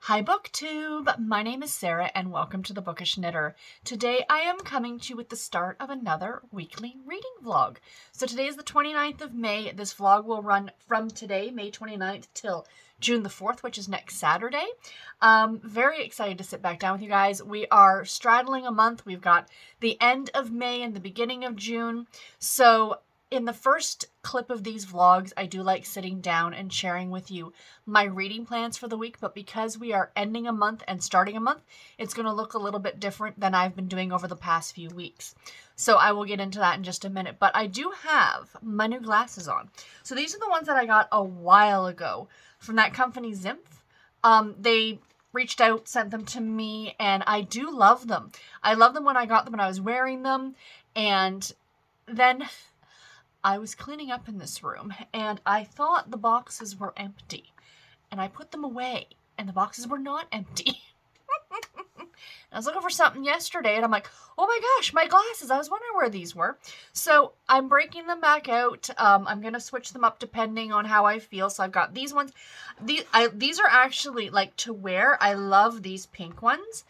Hi BookTube! My name is Sarah and welcome to the Bookish Knitter. Today I am coming to you with the start of another weekly reading vlog. So today is the 29th of May. This vlog will run from today, May 29th, till June the 4th, which is next Saturday. Very excited to sit back down with you guys. We are straddling a month. We've got the end of May and the beginning of June. So in the first clip of these vlogs, I do like sitting down and sharing with you my reading plans for the week, but because we are ending a month and starting a month, it's going to look a little bit different than I've been doing over the past few weeks. So I will get into that in just a minute, but I do have my new glasses on. So these are the ones that I got a while ago from that company Zimpf. They reached out, sent them to me, and I do love them. I love them when I got them and I was wearing them, and then I was cleaning up in this room and I thought the boxes were empty and I put them away and the boxes were not empty. I was looking for something yesterday and I'm like, oh my gosh, my glasses. I was wondering where these were. So I'm breaking them back out. I'm going to switch them up depending on how I feel. So I've got these ones. These are actually like to wear. I love these pink ones.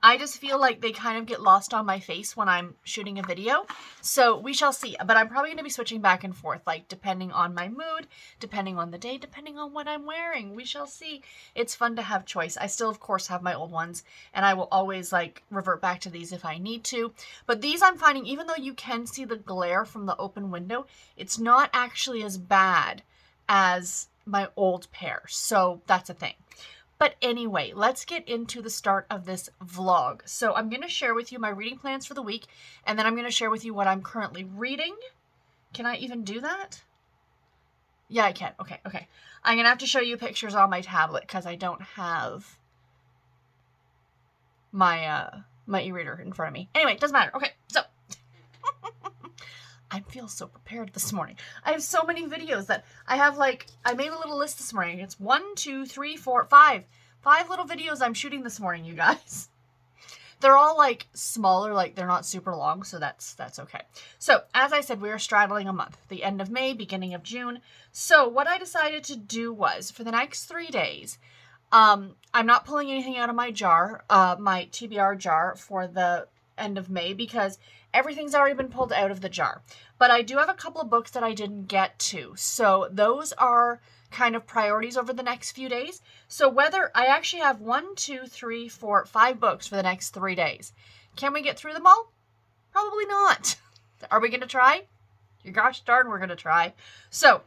I just feel like they kind of get lost on my face when I'm shooting a video. So we shall see. But I'm probably going to be switching back and forth, like depending on my mood, depending on the day, depending on what I'm wearing. We shall see. It's fun to have choice. I still, of course, have my old ones, and I will always like revert back to these if I need to. But these I'm finding, even though you can see the glare from the open window, it's not actually as bad as my old pair. So that's a thing. But anyway, let's get into the start of this vlog. So I'm going to share with you my reading plans for the week, and then I'm going to share with you what I'm currently reading. Can I even do that? Yeah, I can. Okay. I'm going to have to show you pictures on my tablet because I don't have my e-reader in front of me. Anyway, it doesn't matter. Okay, so I feel so prepared this morning. I have so many videos that I have, like, I made a little list this morning. It's 1, 2, 3, 4, 5. 5 little videos I'm shooting this morning, you guys. They're all, like, smaller, like, they're not super long, so that's okay. So, as I said, we are straddling a month. The end of May, beginning of June. So, what I decided to do was, for the next 3 days, I'm not pulling anything out of my jar, my TBR jar for the end of May, because everything's already been pulled out of the jar. But I do have a couple of books that I didn't get to. So those are kind of priorities over the next few days. So whether I actually have 1, 2, 3, 4, 5 books for the next 3 days. Can we get through them all? Probably not. Are we going to try? Gosh darn, we're going to try. So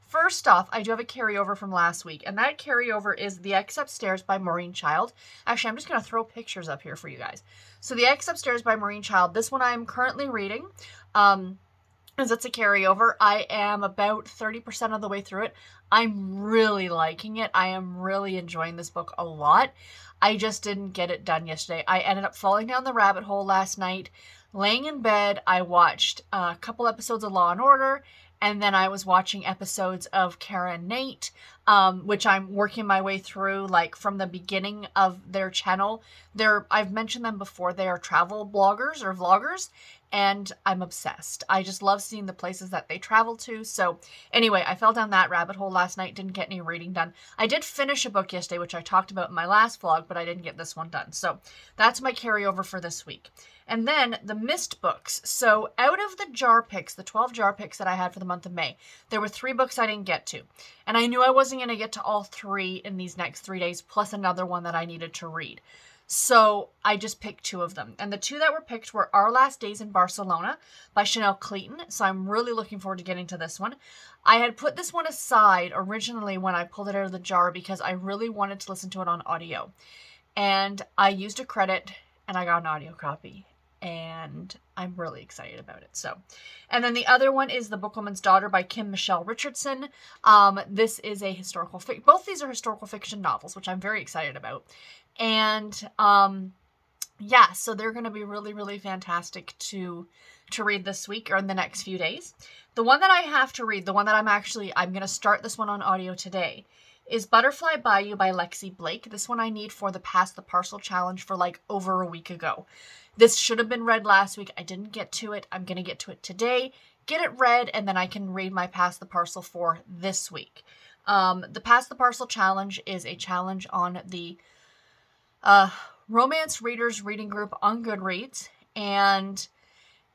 first off, I do have a carryover from last week, and that carryover is The X Upstairs by Maureen Child. Actually, I'm just going to throw pictures up here for you guys. So The X Upstairs by Maureen Child, this one I am currently reading, as it's a carryover. I am about 30% of the way through it. I'm really liking it. I am really enjoying this book a lot. I just didn't get it done yesterday. I ended up falling down the rabbit hole last night. Laying in bed, I watched a couple episodes of Law & Order, and then I was watching episodes of Kara and Nate, which I'm working my way through, like, from the beginning of their channel. I've mentioned them before. They are travel bloggers or vloggers, and I'm obsessed. I just love seeing the places that they travel to. So anyway, I fell down that rabbit hole last night, didn't get any reading done. I did finish a book yesterday, which I talked about in my last vlog, but I didn't get this one done. So that's my carryover for this week. And then the missed books. So out of the jar picks, the 12 jar picks that I had for the month of May, there were 3 books I didn't get to. And I knew I wasn't going to get to all 3 in these next 3 days, plus another one that I needed to read. So I just picked 2 of them. And the 2 that were picked were Our Last Days in Barcelona by Chanel Clayton. So I'm really looking forward to getting to this one. I had put this one aside originally when I pulled it out of the jar because I really wanted to listen to it on audio. And I used a credit and I got an audio copy. And I'm really excited about it. So, and then the other one is The Bookwoman's Daughter by Kim Michelle Richardson. This is a historical fiction. Both these are historical fiction novels, which I'm very excited about. And yeah, so they're going to be really, really fantastic to read this week or in the next few days. The one that I have to read, the one that I'm going to start this one on audio today, is Butterfly Bayou by Lexi Blake. This one I need for the Pass the Parcel challenge for like over a week ago. This should have been read last week. I didn't get to it. I'm going to get to it today, get it read, and then I can read my Pass the Parcel for this week. The Pass the Parcel Challenge is a challenge on the Romance Readers Reading Group on Goodreads, and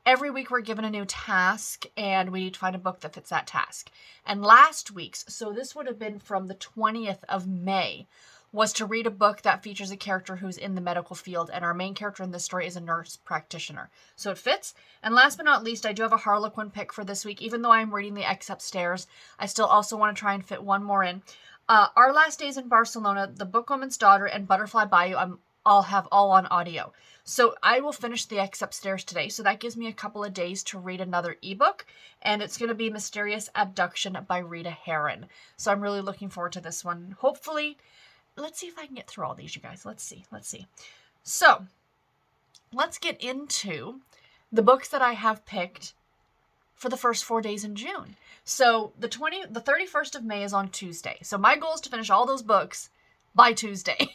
every week we're given a new task, and we need to find a book that fits that task. And last week's, so this would have been from the 20th of May, was to read a book that features a character who's in the medical field, and our main character in this story is a nurse practitioner. So it fits. And last but not least, I do have a Harlequin pick for this week. Even though I'm reading the X Upstairs, I still also want to try and fit one more in. Our Last Days in Barcelona, The Bookwoman's Daughter, and Butterfly Bayou, I'll have all on audio. So I will finish the X Upstairs today. So that gives me a couple of days to read another ebook. And it's going to be Mysterious Abduction by Rita Herron. So I'm really looking forward to this one. Hopefully, let's see if I can get through all these, you guys. Let's see. So let's get into the books that I have picked for the first 4 days in June. So the 31st of May is on Tuesday. So my goal is to finish all those books by Tuesday.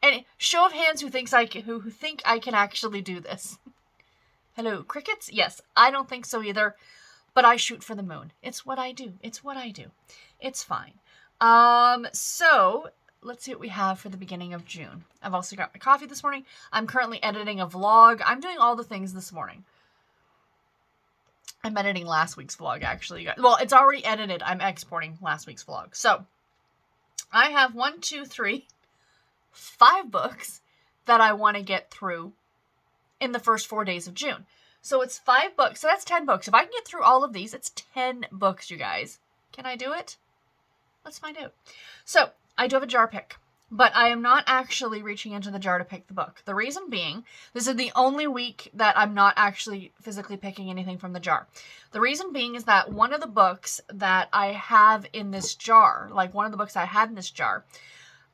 And show of hands who think I can actually do this. Hello, crickets? Yes, I don't think so either, but I shoot for the moon. It's what I do. It's fine. So let's see what we have for the beginning of June. I've also got my coffee this morning. I'm currently editing a vlog. I'm doing all the things this morning. I'm editing last week's vlog, actually. Well, it's already edited. I'm exporting last week's vlog. So I have 5 books that I want to get through in the first 4 days of June. So it's 5 books. So that's 10 books. If I can get through all of these, it's 10 books, you guys. Can I do it? Let's find out. So I do have a jar pick, but I am not actually reaching into the jar to pick the book. The reason being, this is the only week that I'm not actually physically picking anything from the jar. The reason being is that one of the books that I have in this jar,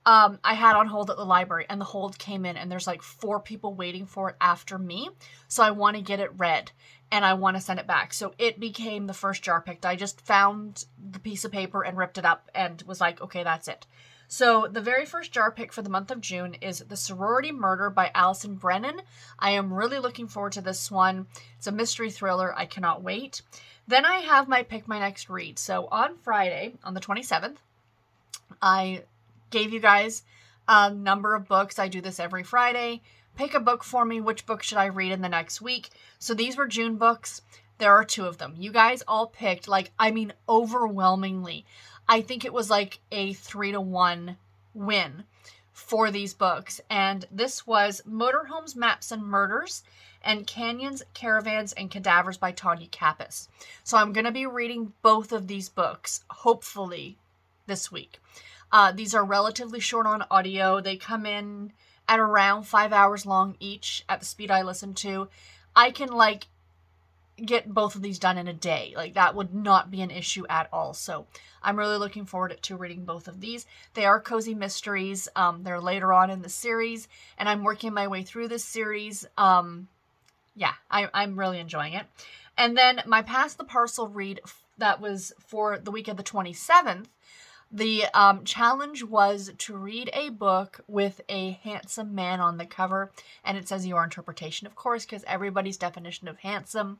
I had on hold at the library, and the hold came in, and there's like 4 people waiting for it after me. So I want to get it read, and I want to send it back. So it became the first jar picked. I just found the piece of paper and ripped it up and was like, okay, that's it. So the very first jar pick for the month of June is The Sorority Murder by Allison Brennan. I am really looking forward to this one. It's a mystery thriller. I cannot wait. Then I have my pick my next read. So on Friday, on the 27th, I gave you guys a number of books. I do this every Friday. Pick a book for me. Which book should I read in the next week? So these were June books. There are 2 of them. You guys all picked, overwhelmingly. I think it was like a 3-to-1 win for these books. And this was Motorhomes, Maps, and Murders, and Canyons, Caravans, and Cadavers by Tonya Kappes. So I'm going to be reading both of these books, hopefully, this week. These are relatively short on audio. They come in at around 5 hours long each at the speed I listen to. I can get both of these done in a day. That would not be an issue at all. So I'm really looking forward to reading both of these. They are cozy mysteries. They're later on in the series, and I'm working my way through this series. I'm really enjoying it. And then my Pass the Parcel read that was for the week of the 27th. The challenge was to read a book with a handsome man on the cover, and it says your interpretation, of course, because everybody's definition of handsome,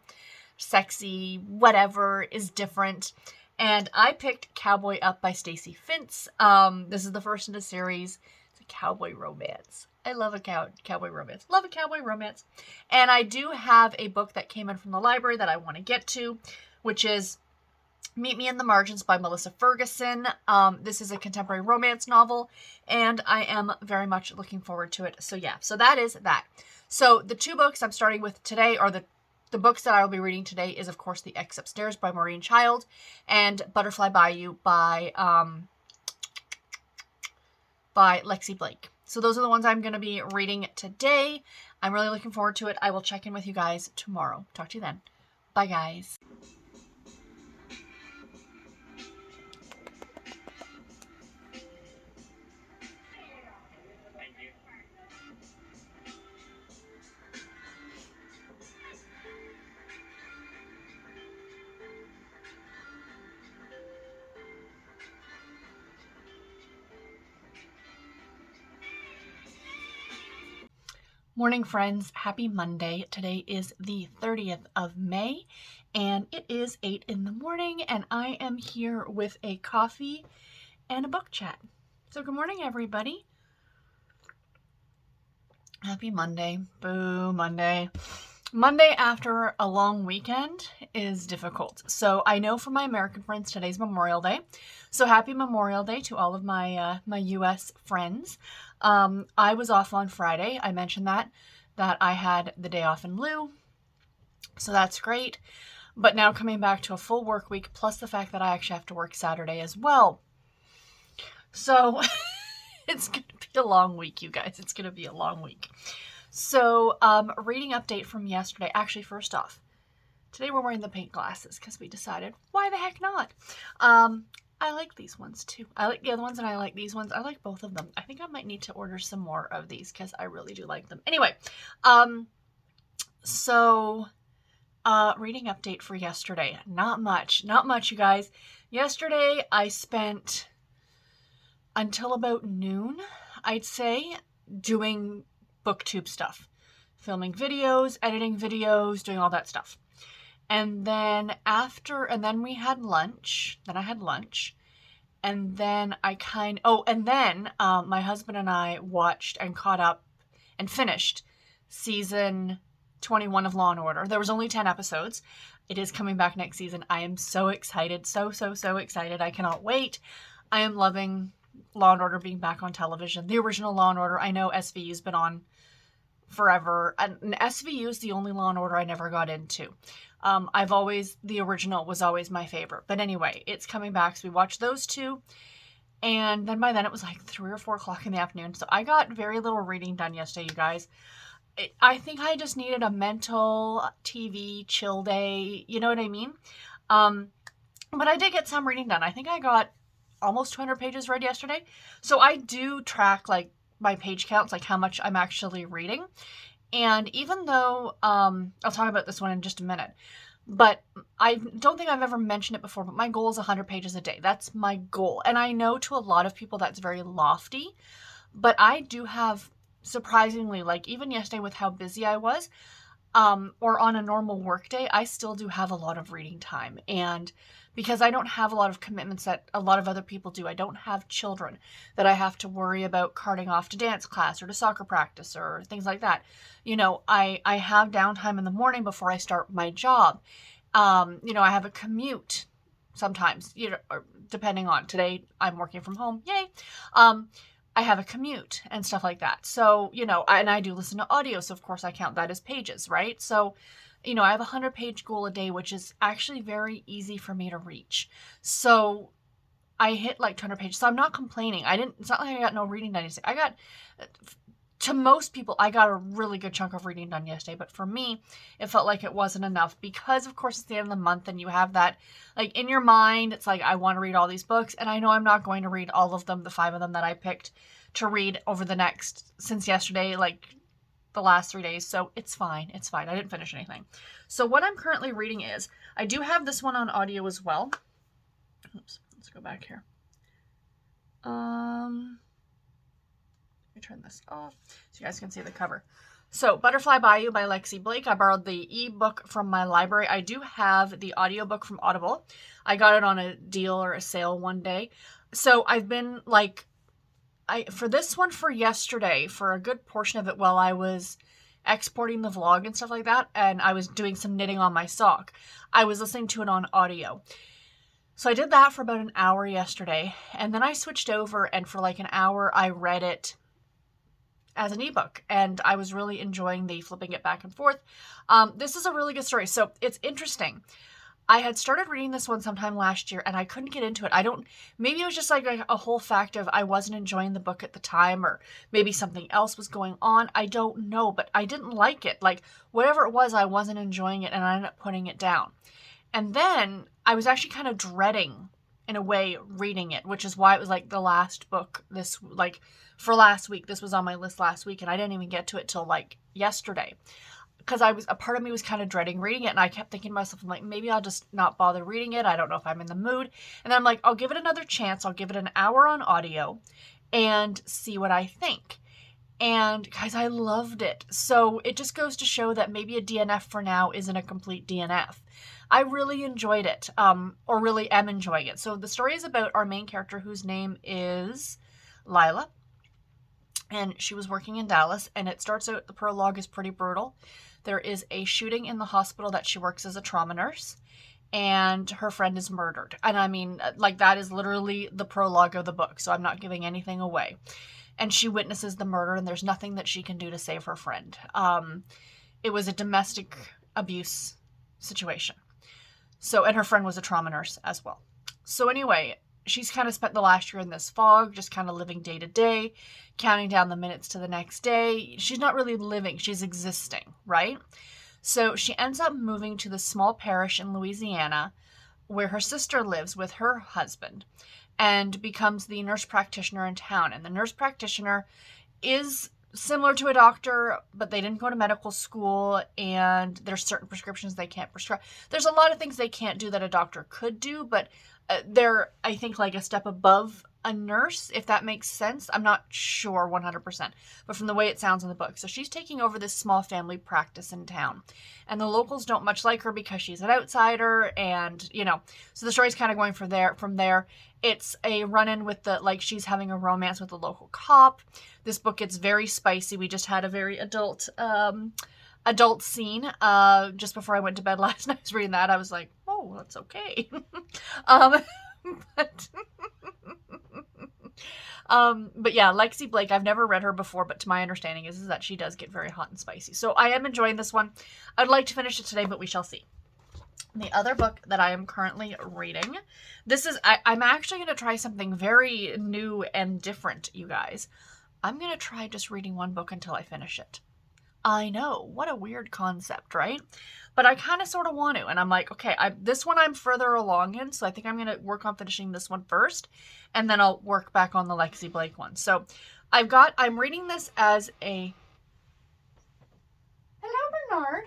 sexy, whatever is different. And I picked Cowboy Up by Stacey Fintz. This is the first in the series. It's a cowboy romance. I love a cowboy romance. Love a cowboy romance. And I do have a book that came in from the library that I want to get to, which is Meet Me in the Margins by Melissa Ferguson. This is a contemporary romance novel, and I am very much looking forward to it. So yeah, so that is that. So the 2 books I'm starting with today, or the books that I will be reading today, is of course The X Upstairs by Maureen and Butterfly Bayou by Lexi Blake. So those are the ones I'm going to be reading today. I'm really looking forward to it. I will check in with you guys tomorrow. Talk to you then. Bye, guys. Morning, friends. Happy Monday. Today is the 30th of May, and it is 8 in the morning, and I am here with a coffee and a book chat. So good morning, everybody. Happy Monday. Boo, Monday. Monday after a long weekend is difficult. So I know for my American friends, today's Memorial Day. So happy Memorial Day to all of my U.S. friends. I was off on Friday. I mentioned that I had the day off in lieu. So that's great. But now coming back to a full work week, plus the fact that I actually have to work Saturday as well. So it's going to be a long week, you guys. It's going to be a long week. So, reading update from yesterday. Actually, first off, today we're wearing the pink glasses because we decided, why the heck not? I like these ones too. I like the other ones and I like these ones. I like both of them. I think I might need to order some more of these because I really do like them. Anyway, reading update for yesterday. Not much, you guys. Yesterday, I spent until about noon, I'd say, doing booktube stuff, filming videos, editing videos, doing all that stuff. And then we had lunch. Then I had lunch. And then my husband and I watched and caught up and finished season 21 of Law & Order. There was only 10 episodes. It is coming back next season. I am so excited. So excited. I cannot wait. I am loving Law & Order being back on television. The original Law & Order. I know SVU's been on forever. And SVU is the only Law & Order I never got into. The original was always my favorite. But anyway, it's coming back. So we watched those two. And then by then it was like 3 or 4 o'clock in the afternoon. So I got very little reading done yesterday, you guys. I think I just needed a mental TV chill day. You know what I mean? But I did get some reading done. I think I got almost 200 pages read yesterday. So I do track like my page counts, like how much I'm actually reading. And even though, I'll talk about this one in just a minute, but I don't think I've ever mentioned it before, but my goal is 100 pages a day. That's my goal. And I know to a lot of people that's very lofty, but I do have surprisingly, like even yesterday with how busy I was, or on a normal work day, I still do have a lot of reading time. And because I don't have a lot of commitments that a lot of other people do. I don't have children that I have to worry about carting off to dance class or to soccer practice or things like that. You know, I have downtime in the morning before I start my job. I have a commute sometimes, depending on today, I'm working from home. Yay. I have a commute and stuff like that. So, and I do listen to audio. So of course I count that as pages, right? So, I have a 100-page goal a day, which is actually very easy for me to reach. So I hit like 200 pages. So I'm not complaining. It's not like I got no reading done yesterday. To most people, I got a really good chunk of reading done yesterday. But for me, it felt like it wasn't enough because, of course, it's the end of the month and you have that like in your mind. It's like, I want to read all these books. And I know I'm not going to read all of them, the 5 of them that I picked to read over since yesterday, like the last 3 days. So it's fine. It's fine. I didn't finish anything. So what I'm currently reading is, I do have this one on audio as well. Oops, let's go back here. Let me turn this off so you guys can see the cover. So Butterfly Bayou by Lexi Blake. I borrowed the ebook from my library. I do have the audiobook from Audible. I got it on a deal or a sale one day. So I've been like, for this one for yesterday, for a good portion of it while I was exporting the vlog and stuff like that, and I was doing some knitting on my sock, I was listening to it on audio. So I did that for about an hour yesterday, and then I switched over, and for like an hour I read it as an ebook, and I was really enjoying the flipping it back and forth. This is a really good story. So it's interesting. I had started reading this one sometime last year and I couldn't get into it. Maybe it was just like a whole fact of I wasn't enjoying the book at the time, or maybe something else was going on. I don't know, but I didn't like it. Like whatever it was, I wasn't enjoying it and I ended up putting it down. And then I was actually kind of dreading, in a way, reading it, which is why it was like the last book for last week. This was on my list last week and I didn't even get to it till like yesterday. Because a part of me was kind of dreading reading it, and I kept thinking to myself, I'm like, maybe I'll just not bother reading it. I don't know if I'm in the mood. And then I'm like, I'll give it another chance. I'll give it an hour on audio and see what I think. And guys, I loved it. So it just goes to show that maybe a DNF for now isn't a complete DNF. I really enjoyed it, or really am enjoying it. So the story is about our main character, whose name is Lila. And she was working in Dallas, and it starts out, the prologue is pretty brutal. There is a shooting in the hospital that she works as a trauma nurse, and her friend is murdered. And I mean, like, that is literally the prologue of the book, so I'm not giving anything away. And she witnesses the murder, and there's nothing that she can do to save her friend. It was a domestic abuse situation. So, and her friend was a trauma nurse as well. So anyway, she's kind of spent the last year in this fog, just kind of living day to day, counting down the minutes to the next day. She's not really living, she's existing, right? So she ends up moving to the small parish in Louisiana where her sister lives with her husband, and becomes the nurse practitioner in town. And the nurse practitioner is similar to a doctor, but they didn't go to medical school, and there's certain prescriptions they can't prescribe. There's a lot of things they can't do that a doctor could do, but they're, I think, like a step above a nurse, if that makes sense. I'm not sure 100%, but from the way it sounds in the book. So she's taking over this small family practice in town, and the locals don't much like her because she's an outsider, and, you know, so the story's kind of going from there. It's a run-in with she's having a romance with a local cop. This book gets very spicy. We just had a very adult scene just before I went to bed last night. I was reading that. I was like, oh, that's okay. But yeah, Lexi Blake, I've never read her before, but to my understanding is that she does get very hot and spicy. So I am enjoying this one. I'd like to finish it today, but we shall see. The other book that I am currently reading, I'm actually going to try something very new and different, you guys. I'm going to try just reading one book until I finish it. I know, what a weird concept, right? But I kind of sort of want to, and I'm like, okay, this one I'm further along in, so I think I'm going to work on finishing this one first, and then I'll work back on the Lexi Blake one. So I'm reading this as a... Hello, Bernard.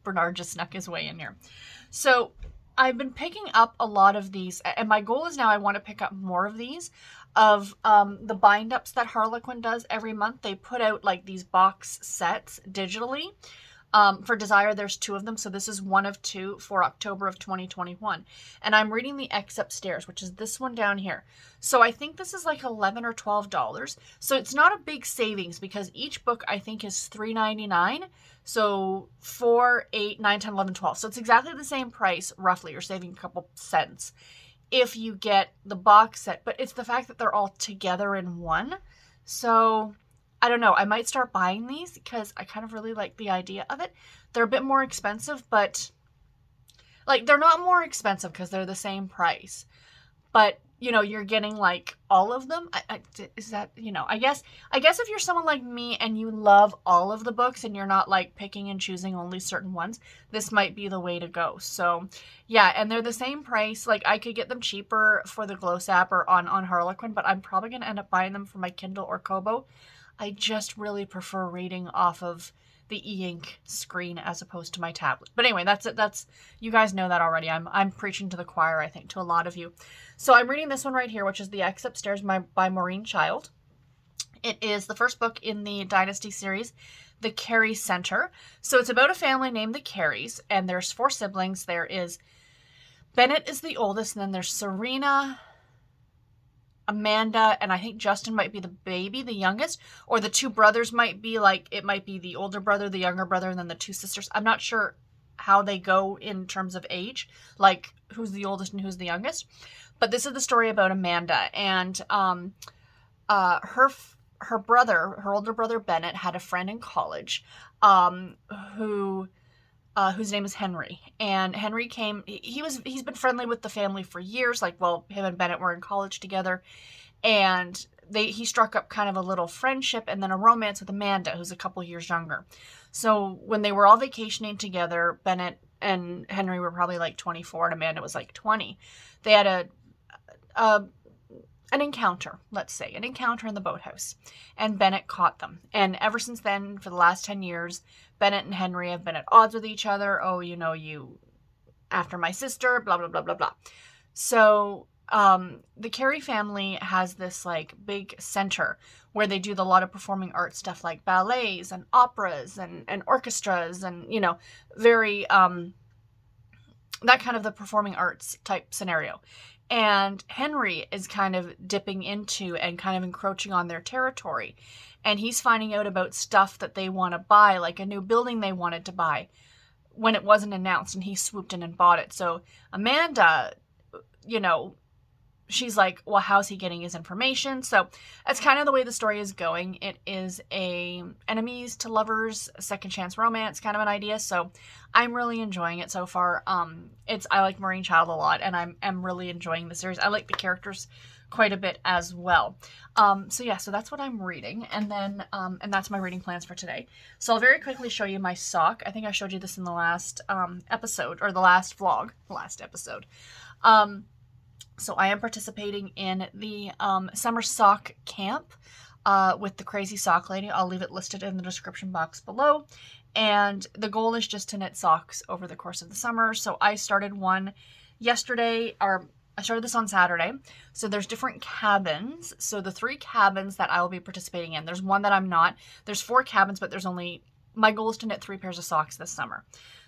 Bernard just snuck his way in here. So I've been picking up a lot of these, and my goal is now I want to pick up more of these, of the bind-ups that Harlequin does every month. They put out like these box sets digitally. For Desire, there's 2 of them, so this is 1 of 2 for October of 2021. And I'm reading the X Upstairs, which is this one down here. So I think this is like $11 or $12. So it's not a big savings because each book I think is $3.99. So 4, 8, 9, 10, 11, 12. So it's exactly the same price, roughly. You're saving a couple cents if you get the box set. But it's the fact that they're all together in one. So I don't know. I might start buying these because I kind of really like the idea of it. They're a bit more expensive, but like they're not more expensive because they're the same price. But, you know, you're getting like all of them. Is that, you know, I guess if you're someone like me and you love all of the books and you're not like picking and choosing only certain ones, this might be the way to go. So yeah, and they're the same price. Like I could get them cheaper for the Glow Sap or on Harlequin, but I'm probably going to end up buying them for my Kindle or Kobo. I just really prefer reading off of the e-ink screen as opposed to my tablet. But anyway, that's it. You guys know that already. I'm preaching to the choir, I think, to a lot of you. So I'm reading this one right here, which is The X Upstairs by Maureen Child. It is the first book in the Dynasty series, The Carey Center. So it's about a family named the Careys, and there's 4 siblings. There is Bennett is the oldest, and then there's Serena, Amanda, and I think Justin might be the baby, the youngest, or the 2 brothers might be like, it might be the older brother, the younger brother, and then the 2 sisters. I'm not sure how they go in terms of age, like who's the oldest and who's the youngest. But this is the story about Amanda, and her brother, her older brother Bennett, had a friend in college whose name is Henry. And Henry he's been friendly with the family for years. Like, well, him and Bennett were in college together. And he struck up kind of a little friendship and then a romance with Amanda, who's a couple years younger. So when they were all vacationing together, Bennett and Henry were probably like 24 and Amanda was like 20. They had an encounter, let's say, an encounter in the boathouse. And Bennett caught them. And ever since then, for the last 10 years, Bennett and Henry have been at odds with each other. Oh, you know, you after my sister, blah, blah, blah, blah, blah. So the Carey family has this like big center where they do a lot of performing arts stuff like ballets and operas and orchestras and, you know, very, that kind of the performing arts type scenario. And Henry is kind of dipping into and kind of encroaching on their territory. And he's finding out about stuff that they want to buy, like a new building they wanted to buy when it wasn't announced, and he swooped in and bought it. So Amanda, you know, she's like, well, how's he getting his information? So that's kind of the way the story is going. It is a enemies to lovers, second chance romance kind of an idea. So I'm really enjoying it so far. I like Maureen Child a lot, and I'm really enjoying the series. I like the characters quite a bit as well. So yeah, so that's what I'm reading. And then, and that's my reading plans for today. So I'll very quickly show you my sock. I think I showed you this in the last, episode, or the last vlog, last episode. So I am participating in the, summer sock camp, with the Crazy Sock Lady. I'll leave it listed in the description box below. And the goal is just to knit socks over the course of the summer. So I started one yesterday, or I started this on Saturday. So there's different cabins. So the 3 cabins that I will be participating in, there's one that I'm not. There's 4 cabins, but there's only, my goal is to knit 3 pairs of socks this summer.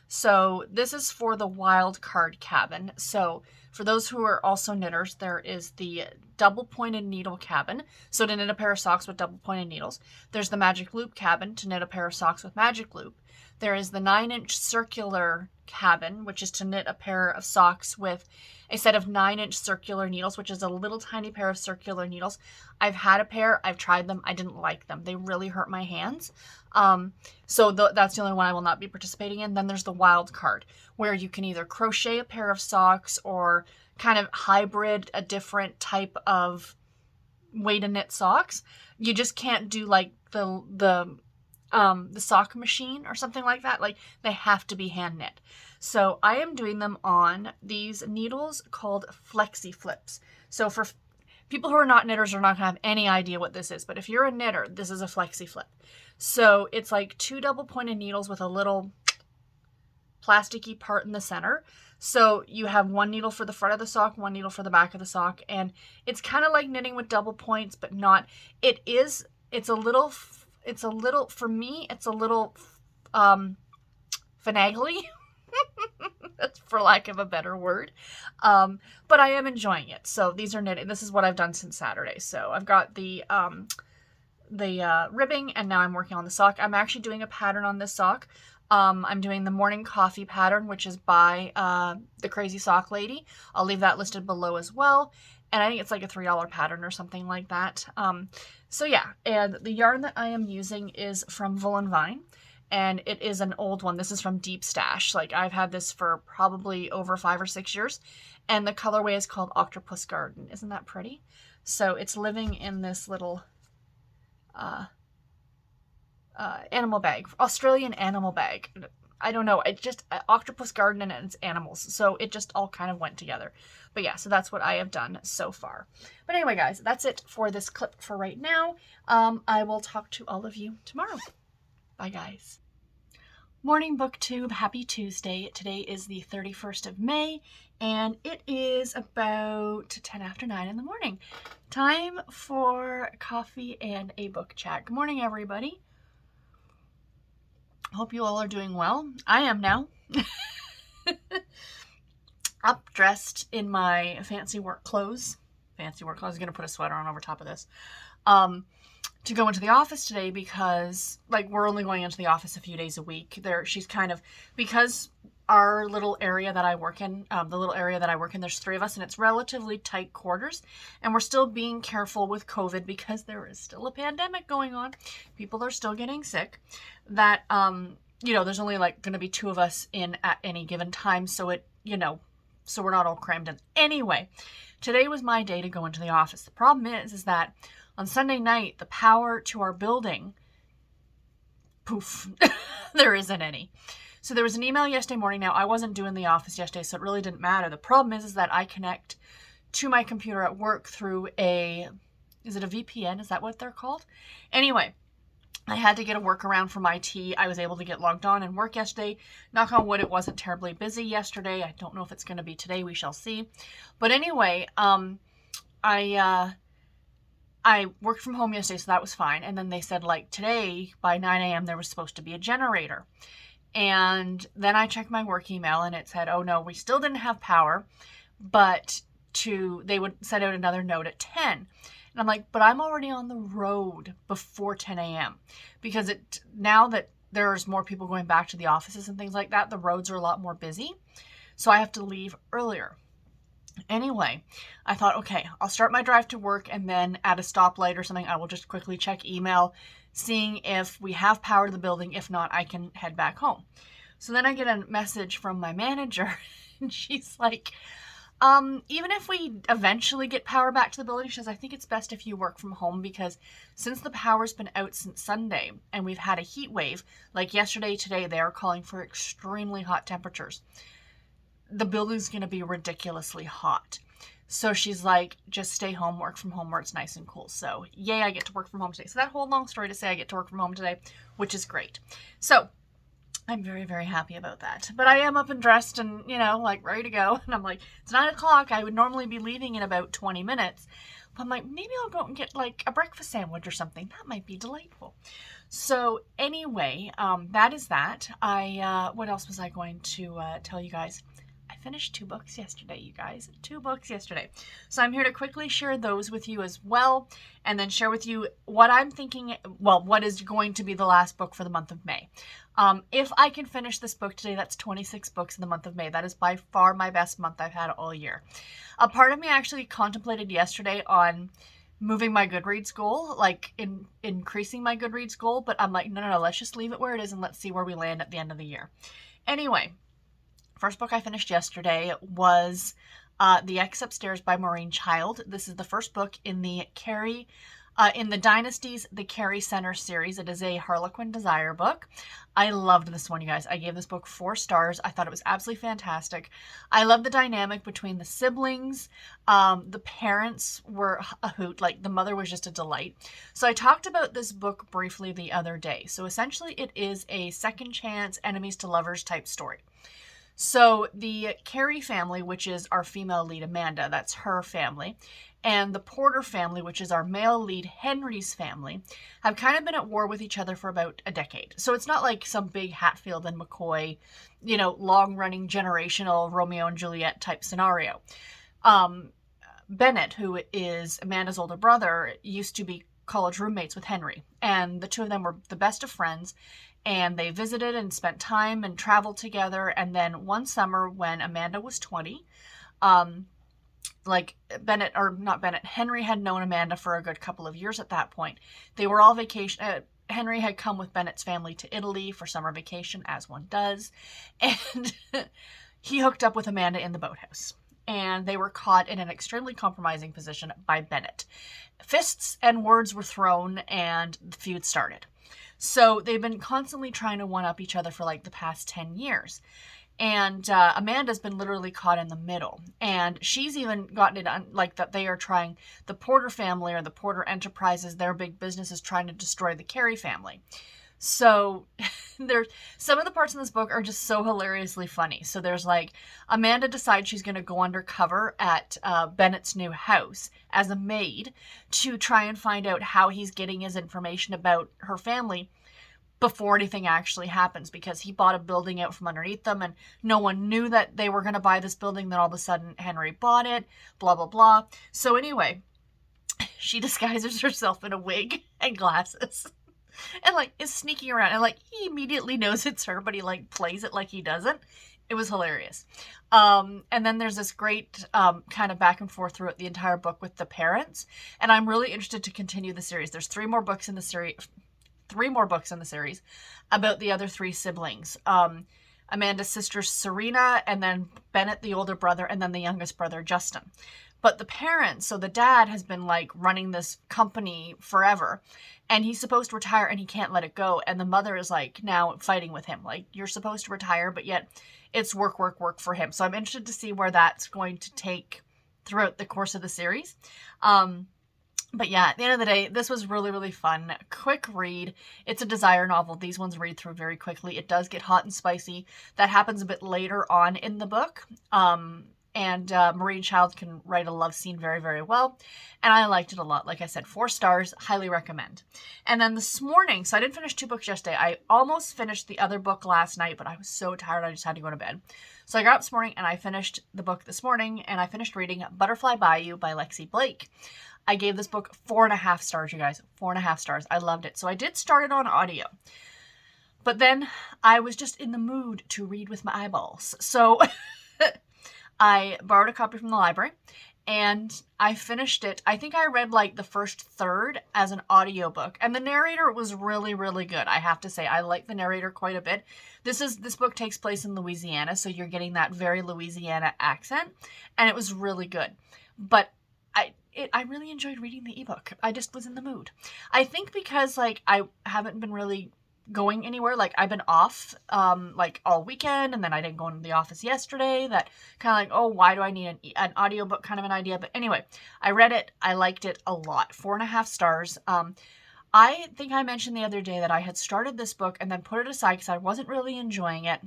So this is for the wild card cabin. So for those who are also knitters, there is the double pointed needle cabin. So to knit a pair of socks with double pointed needles. There's the magic loop cabin to knit a pair of socks with magic loop. There is the 9-inch circular cabin, which is to knit a pair of socks with a set of 9-inch circular needles, which is a little tiny pair of circular needles. I've had a pair. I've tried them. I didn't like them. They really hurt my hands. So that's the only one I will not be participating in. Then there's the wild card, where you can either crochet a pair of socks or kind of hybrid a different type of way to knit socks. You just can't do like the sock machine or something like that. Like, they have to be hand knit. So I am doing them on these needles called Flexi Flips. So for people who are not knitters are not gonna have any idea what this is, but if you're a knitter, this is a Flexi Flip. So it's like 2 double pointed needles with a little plasticky part in the center. So you have 1 needle for the front of the sock, 1 needle for the back of the sock, and it's kind of like knitting with double points, but not. It's a little, for me, it's a little finagly. That's for lack of a better word. But I am enjoying it. So these are knitting. This is what I've done since Saturday. So I've got the ribbing, and now I'm working on the sock. I'm actually doing a pattern on this sock. I'm doing the morning coffee pattern, which is by the Crazy Sock Lady. I'll leave that listed below as well. And I think it's like a $3 pattern or something like that. So yeah, and the yarn that I am using is from Wool and Vine. And it is an old one. This is from Deep Stash. Like, I've had this for probably over 5 or 6 years. And the colorway is called Octopus Garden. Isn't that pretty? So it's living in this little animal bag. Australian animal bag. I don't know. It just, Octopus Garden and it's animals. So it just all kind of went together. But yeah, so that's what I have done so far. But anyway, guys, that's it for this clip for right now. I will talk to all of you tomorrow. Bye, guys. Morning BookTube, happy Tuesday. Today is the 31st of May, and it is about 10 after 9 in the morning. Time for coffee and a book chat. Good morning, everybody. Hope you all are doing well. I am now. Up, dressed in my fancy work clothes. Fancy work clothes. I was going to put a sweater on over top of this. To go into the office today because, like, we're only going into the office a few days a week. She's kind of, because our little area that I work in, there's 3 of us, and it's relatively tight quarters, and we're still being careful with COVID because there is still a pandemic going on. People are still getting sick. That, there's only, like, going to be 2 of us in at any given time, so so we're not all crammed in. Anyway, today was my day to go into the office. The problem is that on Sunday night, the power to our building, poof, there isn't any. So there was an email yesterday morning. Now, I wasn't doing the office yesterday, so it really didn't matter. The problem is that I connect to my computer at work through is it a VPN? Is that what they're called? Anyway, I had to get a workaround from IT. I was able to get logged on and work yesterday. Knock on wood, it wasn't terribly busy yesterday. I don't know if it's going to be today. We shall see. But anyway, I worked from home yesterday, so that was fine. And then they said, like, today by 9 a.m. there was supposed to be a generator. And then I checked my work email and it said, oh no, we still didn't have power, but they would send out another note at 10. And I'm like, but I'm already on the road before 10 a.m. because now that there's more people going back to the offices and things like that, the roads are a lot more busy. So I have to leave earlier. Anyway, I thought, okay, I'll start my drive to work and then at a stoplight or something, I will just quickly check email, seeing if we have power to the building. If not, I can head back home. So then I get a message from my manager and she's like, even if we eventually get power back to the building, she says, I think it's best if you work from home because since the power's been out since Sunday and we've had a heat wave, like yesterday, today, they are calling for extremely hot temperatures. The building's going to be ridiculously hot. So she's like, just stay home, work from home where it's nice and cool. So yay, I get to work from home today. So that whole long story to say I get to work from home today, which is great. So I'm very, very happy about that. But I am up and dressed and, like ready to go. And I'm like, it's 9 o'clock. I would normally be leaving in about 20 minutes. But I'm like, maybe I'll go and get like a breakfast sandwich or something. That might be delightful. So anyway, that is that. What else was I going to tell you guys? I finished 2 books yesterday, you guys. 2 books yesterday. So I'm here to quickly share those with you as well, and then share with you what I'm thinking, what is going to be the last book for the month of May. If I can finish this book today, that's 26 books in the month of May. That is by far my best month I've had all year. A part of me actually contemplated yesterday on moving my Goodreads goal, like increasing my Goodreads goal, but I'm like, no, let's just leave it where it is and let's see where we land at the end of the year. Anyway, first book I finished yesterday was The Ex Upstairs by Maureen Child. This is the first book in the Dynasties, the Carrie Center series. It is a Harlequin Desire book. I loved this one, you guys. I gave this book 4 stars. I thought it was absolutely fantastic. I love the dynamic between the siblings. The parents were a hoot. Like, the mother was just a delight. So I talked about this book briefly the other day. So essentially it is a second chance, enemies to lovers type story. So the Carrie family, which is our female lead Amanda, that's her family, and the Porter family, which is our male lead Henry's family, have kind of been at war with each other for about a decade. So it's not like some big Hatfield and McCoy, long-running generational Romeo and Juliet type scenario. Bennett, who is Amanda's older brother, used to be college roommates with Henry, and the two of them were the best of friends. And they visited and spent time and traveled together. And then one summer when Amanda was 20, Henry had known Amanda for a good couple of years at that point. They were all vacation. Henry had come with Bennett's family to Italy for summer vacation, as one does. And he hooked up with Amanda in the boathouse. And they were caught in an extremely compromising position by Bennett. Fists and words were thrown and the feud started. So they've been constantly trying to one-up each other for like the past 10 years. And Amanda's been literally caught in the middle. And she's even gotten it like that they are trying, the Porter family or the Porter Enterprises, their big business is trying to destroy the Carrie family. So there's some of the parts in this book are just so hilariously funny. So there's like Amanda decides she's going to go undercover at Bennett's new house as a maid to try and find out how he's getting his information about her family before anything actually happens, because he bought a building out from underneath them and no one knew that they were going to buy this building. Then all of a sudden Henry bought it, blah, blah, blah. So anyway, she disguises herself in a wig and glasses. And like is sneaking around and like he immediately knows it's her, but he like plays it like he doesn't. It was hilarious. And then there's this great kind of back and forth throughout the entire book with the parents. And I'm really interested to continue the series. There's 3 more books in the series. 3 more books in the series about the other 3 siblings. Amanda's sister Serena, and then Bennett, the older brother, and then the youngest brother Justin. But the parents, so the dad has been like running this company forever and he's supposed to retire and he can't let it go. And the mother is like now fighting with him. Like, you're supposed to retire, but yet it's work for him. So I'm interested to see where that's going to take throughout the course of the series. But yeah, at the end of the day, this was really, really fun. Quick read. It's a desire novel. These ones read through very quickly. It does get hot and spicy. That happens a bit later on in the book. And Maureen Childs can write a love scene very, very well. And I liked it a lot. Like I said, 4 stars. Highly recommend. And then this morning, so I didn't finish 2 books yesterday. I almost finished the other book last night, but I was so tired I just had to go to bed. So I got up this morning and I finished the book this morning. And I finished reading Butterfly Bayou by Lexi Blake. I gave this book 4.5 stars, you guys. 4.5 stars. I loved it. So I did start it on audio. But then I was just in the mood to read with my eyeballs. So I borrowed a copy from the library and I finished it. I think I read like the first third as an audiobook. And the narrator was really, really good. I have to say, I like the narrator quite a bit. This book takes place in Louisiana, so you're getting that very Louisiana accent. And it was really good. But I really enjoyed reading the ebook. I just was in the mood. I think because like I haven't been really going anywhere. Like I've been off like all weekend, and then I didn't go into the office yesterday. That kind of like, oh, why do I need an audiobook kind of an idea? But anyway, I read it. I liked it a lot. 4.5 stars. I think I mentioned the other day that I had started this book and then put it aside because I wasn't really enjoying it.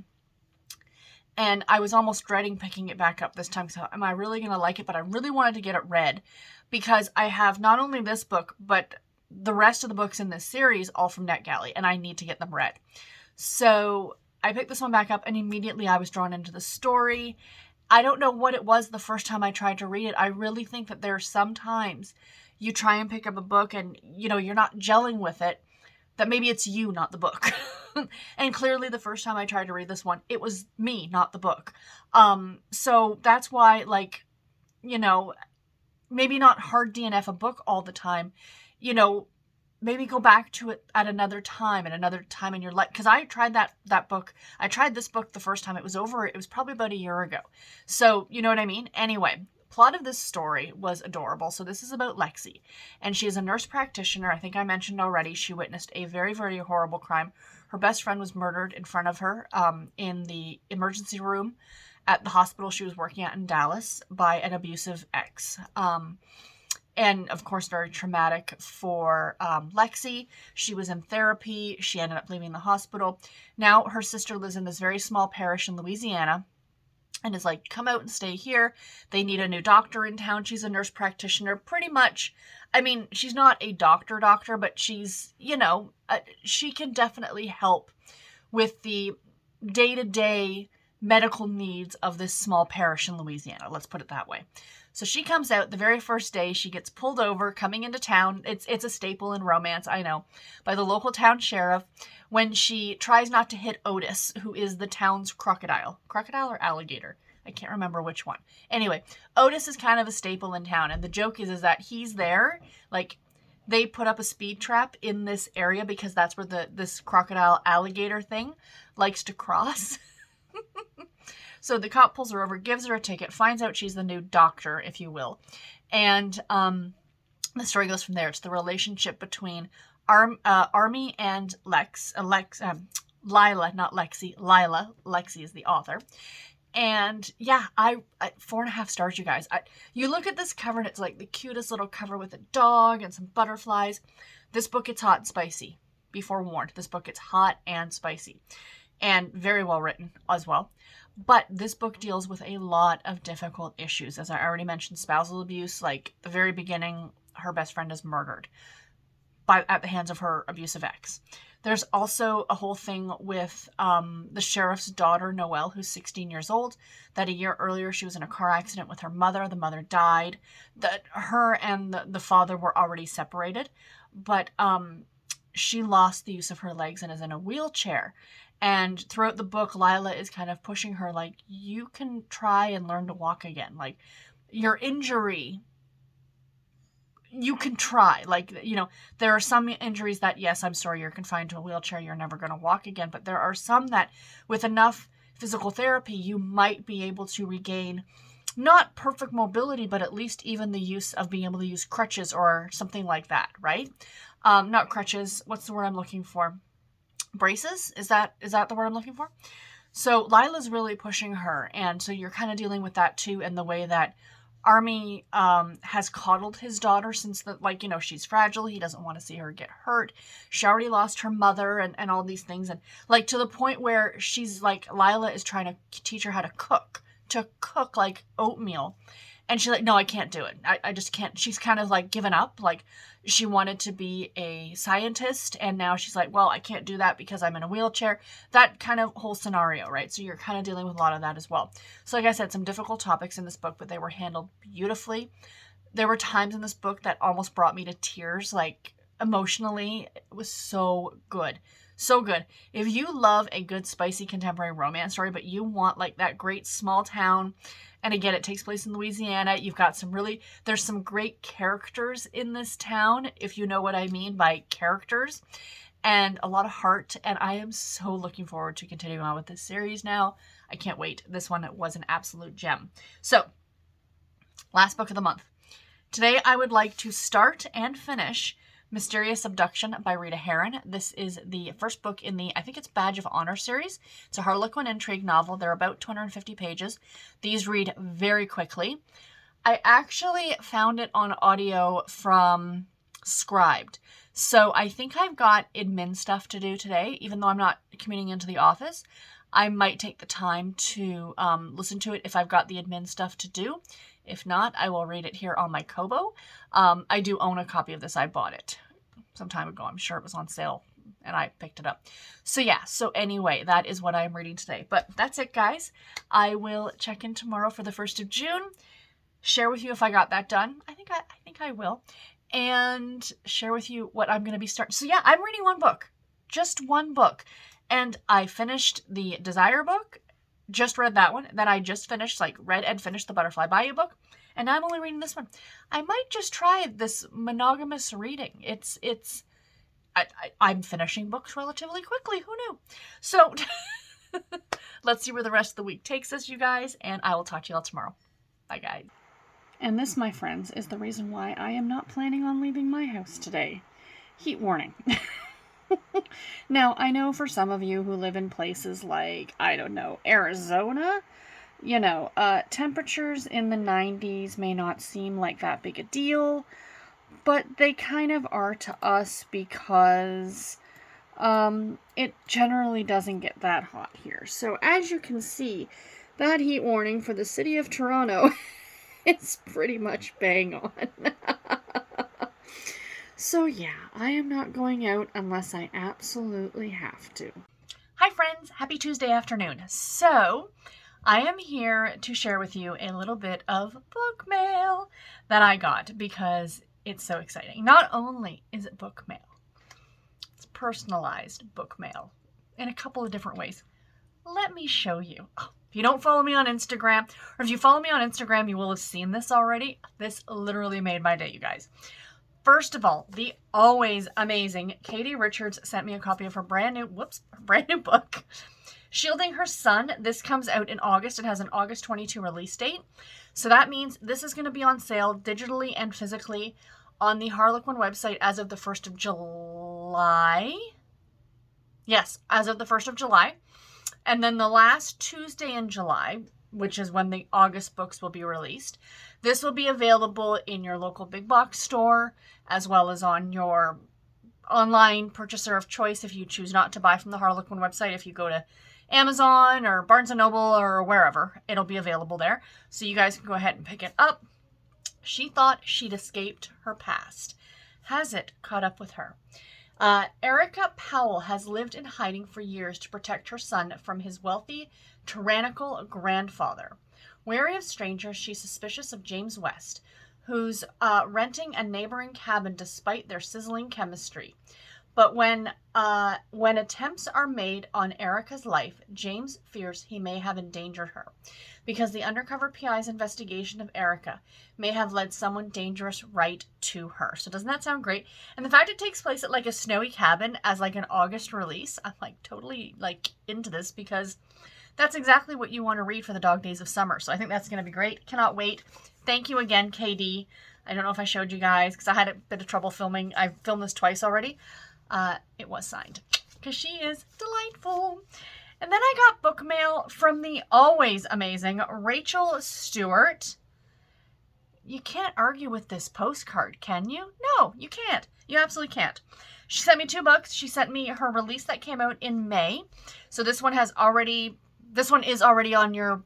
And I was almost dreading picking it back up this time. So am I really going to like it? But I really wanted to get it read because I have not only this book, but the rest of the books in this series, all from NetGalley, and I need to get them read. So I picked this one back up and immediately I was drawn into the story. I don't know what it was the first time I tried to read it. I really think that there are some times you try and pick up a book and, you know, you're not gelling with it, that maybe it's you, not the book. And clearly the first time I tried to read this one, it was me, not the book. So that's why, like, you know, maybe not hard DNF a book all the time, you know, maybe go back to it at another time in your life. Because I tried that book. I tried this book the first time it was over. It was probably about a year ago. So, you know what I mean? Anyway, plot of this story was adorable. So this is about Lexi. And she is a nurse practitioner. I think I mentioned already, she witnessed a very, very horrible crime. Her best friend was murdered in front of her in the emergency room at the hospital she was working at in Dallas by an abusive ex. And of course, very traumatic for Lexi. She was in therapy. She ended up leaving the hospital. Now her sister lives in this very small parish in Louisiana and is like, come out and stay here. They need a new doctor in town. She's a nurse practitioner. Pretty much, I mean, she's not a doctor, but she's, you know, she can definitely help with the day-to-day medical needs of this small parish in Louisiana. Let's put it that way. So she comes out the very first day. She gets pulled over coming into town. It's a staple in romance, I know, by the local town sheriff when she tries not to hit Otis, who is the town's crocodile. Crocodile or alligator? I can't remember which one. Anyway, Otis is kind of a staple in town, and the joke is that he's there. Like, they put up a speed trap in this area because that's where this crocodile alligator thing likes to cross. So the cop pulls her over, gives her a ticket, finds out she's the new doctor, if you will. And the story goes from there. It's the relationship between Army and Lila, not Lexi. Lila. Lexi is the author. And yeah, I 4.5 stars, you guys. You look at this cover and it's like the cutest little cover with a dog and some butterflies. This book gets hot and spicy. Be forewarned, this book gets hot and spicy. And very well written as well. But this book deals with a lot of difficult issues. As I already mentioned, spousal abuse. Like, the very beginning, her best friend is murdered at the hands of her abusive ex. There's also a whole thing with the sheriff's daughter, Noelle, who's 16 years old, that a year earlier she was in a car accident with her mother. The mother died. Her and the father were already separated. But she lost the use of her legs and is in a wheelchair. And throughout the book, Lila is kind of pushing her, like, you can try and learn to walk again. Like, your injury, you can try. Like, you know, there are some injuries that, yes, I'm sorry, you're confined to a wheelchair, you're never going to walk again. But there are some that, with enough physical therapy, you might be able to regain not perfect mobility, but at least even the use of being able to use crutches or something like that, right? Not crutches. What's the word I'm looking for? Braces? Is that the word I'm looking for? So Lila's really pushing her, and so you're kind of dealing with that too, in the way that Army has coddled his daughter since she's fragile. He doesn't want to see her get hurt. She already lost her mother and all these things. And like to the point where she's like, Lila is trying to teach her how to cook like oatmeal. And she's like, no, I can't do it. I just can't. She's kind of like given up. Like she wanted to be a scientist. And now she's like, well, I can't do that because I'm in a wheelchair. That kind of whole scenario, right? So you're kind of dealing with a lot of that as well. So like I said, some difficult topics in this book, but they were handled beautifully. There were times in this book that almost brought me to tears, like emotionally. It was so good. So good. If you love a good, spicy contemporary romance story, but you want like that great small town, and again, it takes place in Louisiana. You've got there's some great characters in this town, if you know what I mean by characters, and a lot of heart. And I am so looking forward to continuing on with this series now. I can't wait. This one was an absolute gem. So, last book of the month. Today, I would like to start and finish Mysterious Abduction by Rita Herron. This is the first book in the, I think it's Badge of Honor series. It's a Harlequin intrigue novel. They're about 250 pages. These read very quickly. I actually found it on audio from Scribed. So I think I've got admin stuff to do today, even though I'm not commuting into the office. I might take the time to listen to it if I've got the admin stuff to do. If not, I will read it here on my Kobo. I do own a copy of this. I bought it some time ago. I'm sure it was on sale and I picked it up. So yeah, so anyway, that is what I'm reading today. But that's it, guys. I will check in tomorrow for the 1st of June. Share with you if I got that done. I think I will. And share with you what I'm going to be starting. So yeah, I'm reading one book. Just one book. And I finished the Desire book. Just read that one. Then I just finished, read and finished the Butterfly Bayou book. And I'm only reading this one. I might just try this monogamous reading. I'm finishing books relatively quickly. Who knew? So let's see where the rest of the week takes us, you guys. And I will talk to you all tomorrow. Bye, guys. And this, my friends, is the reason why I am not planning on leaving my house today. Heat warning. Now, I know for some of you who live in places like, I don't know, Arizona, temperatures in the 90s may not seem like that big a deal, but they kind of are to us because it generally doesn't get that hot here. So as you can see, that heat warning for the city of Toronto is pretty much bang on. So yeah, I am not going out unless I absolutely have to. Hi friends, happy Tuesday afternoon. So, I am here to share with you a little bit of book mail that I got because it's so exciting. Not only is it book mail, it's personalized book mail in a couple of different ways. Let me show you. Oh, if you don't follow me on Instagram, or if you follow me on Instagram, you will have seen this already. This literally made my day, you guys. First of all, the always amazing Katie Richards sent me a copy of her brand new book, Shielding Her Son. This comes out in August. It has an August 22 release date. So that means this is going to be on sale digitally and physically on the Harlequin website as of the 1st of July. Yes, as of the 1st of July. And then the last Tuesday in July, which is when the August books will be released. This will be available in your local big box store, as well as on your online purchaser of choice if you choose not to buy from the Harlequin website. If you go to Amazon or Barnes & Noble or wherever, it'll be available there. So you guys can go ahead and pick it up. She thought she'd escaped her past. Has it caught up with her? Erica Powell has lived in hiding for years to protect her son from his wealthy, tyrannical grandfather. Wary of strangers, she's suspicious of James West, who's renting a neighboring cabin despite their sizzling chemistry. But when attempts are made on Erica's life, James fears he may have endangered her, because the undercover PI's investigation of Erica may have led someone dangerous right to her. So doesn't that sound great? And the fact it takes place at a snowy cabin as an August release, I'm totally into this, because that's exactly what you want to read for the dog days of summer. So I think that's going to be great. Cannot wait. Thank you again, KD. I don't know if I showed you guys because I had a bit of trouble filming. I've filmed this twice already. It was signed because she is delightful. And then I got book mail from the always amazing Rachel Stewart. you can't argue with this postcard, can you? No, you can't. You absolutely can't. She sent me 2 books. She sent me her release that came out in May. So this one is already on your,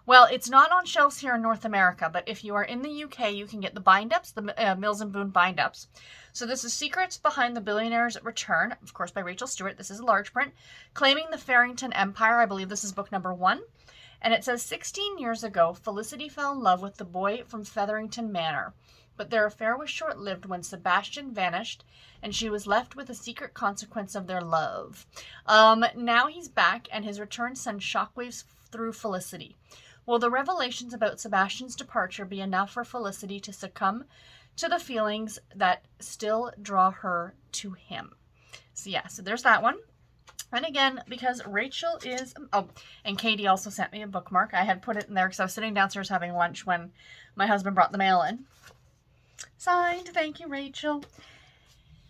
well, it's not on shelves here in North America, but if you are in the UK, you can get the bind-ups, the Mills & Boon bind-ups. So this is Secrets Behind the Billionaire's Return, of course, by Rachel Stewart. This is a large print. Claiming the Farrington Empire. I believe this is book number 1. And it says, 16 years ago, Felicity fell in love with the boy from Featherington Manor. But their affair was short-lived when Sebastian vanished, and she was left with a secret consequence of their love. Now he's back, and his return sends shockwaves through Felicity. Will the revelations about Sebastian's departure be enough for Felicity to succumb to the feelings that still draw her to him? So yeah, so there's that one. And again, because Rachel is... Oh, and Katie also sent me a bookmark. I had put it in there because I was sitting downstairs having lunch when my husband brought the mail in. Signed, thank you, Rachel.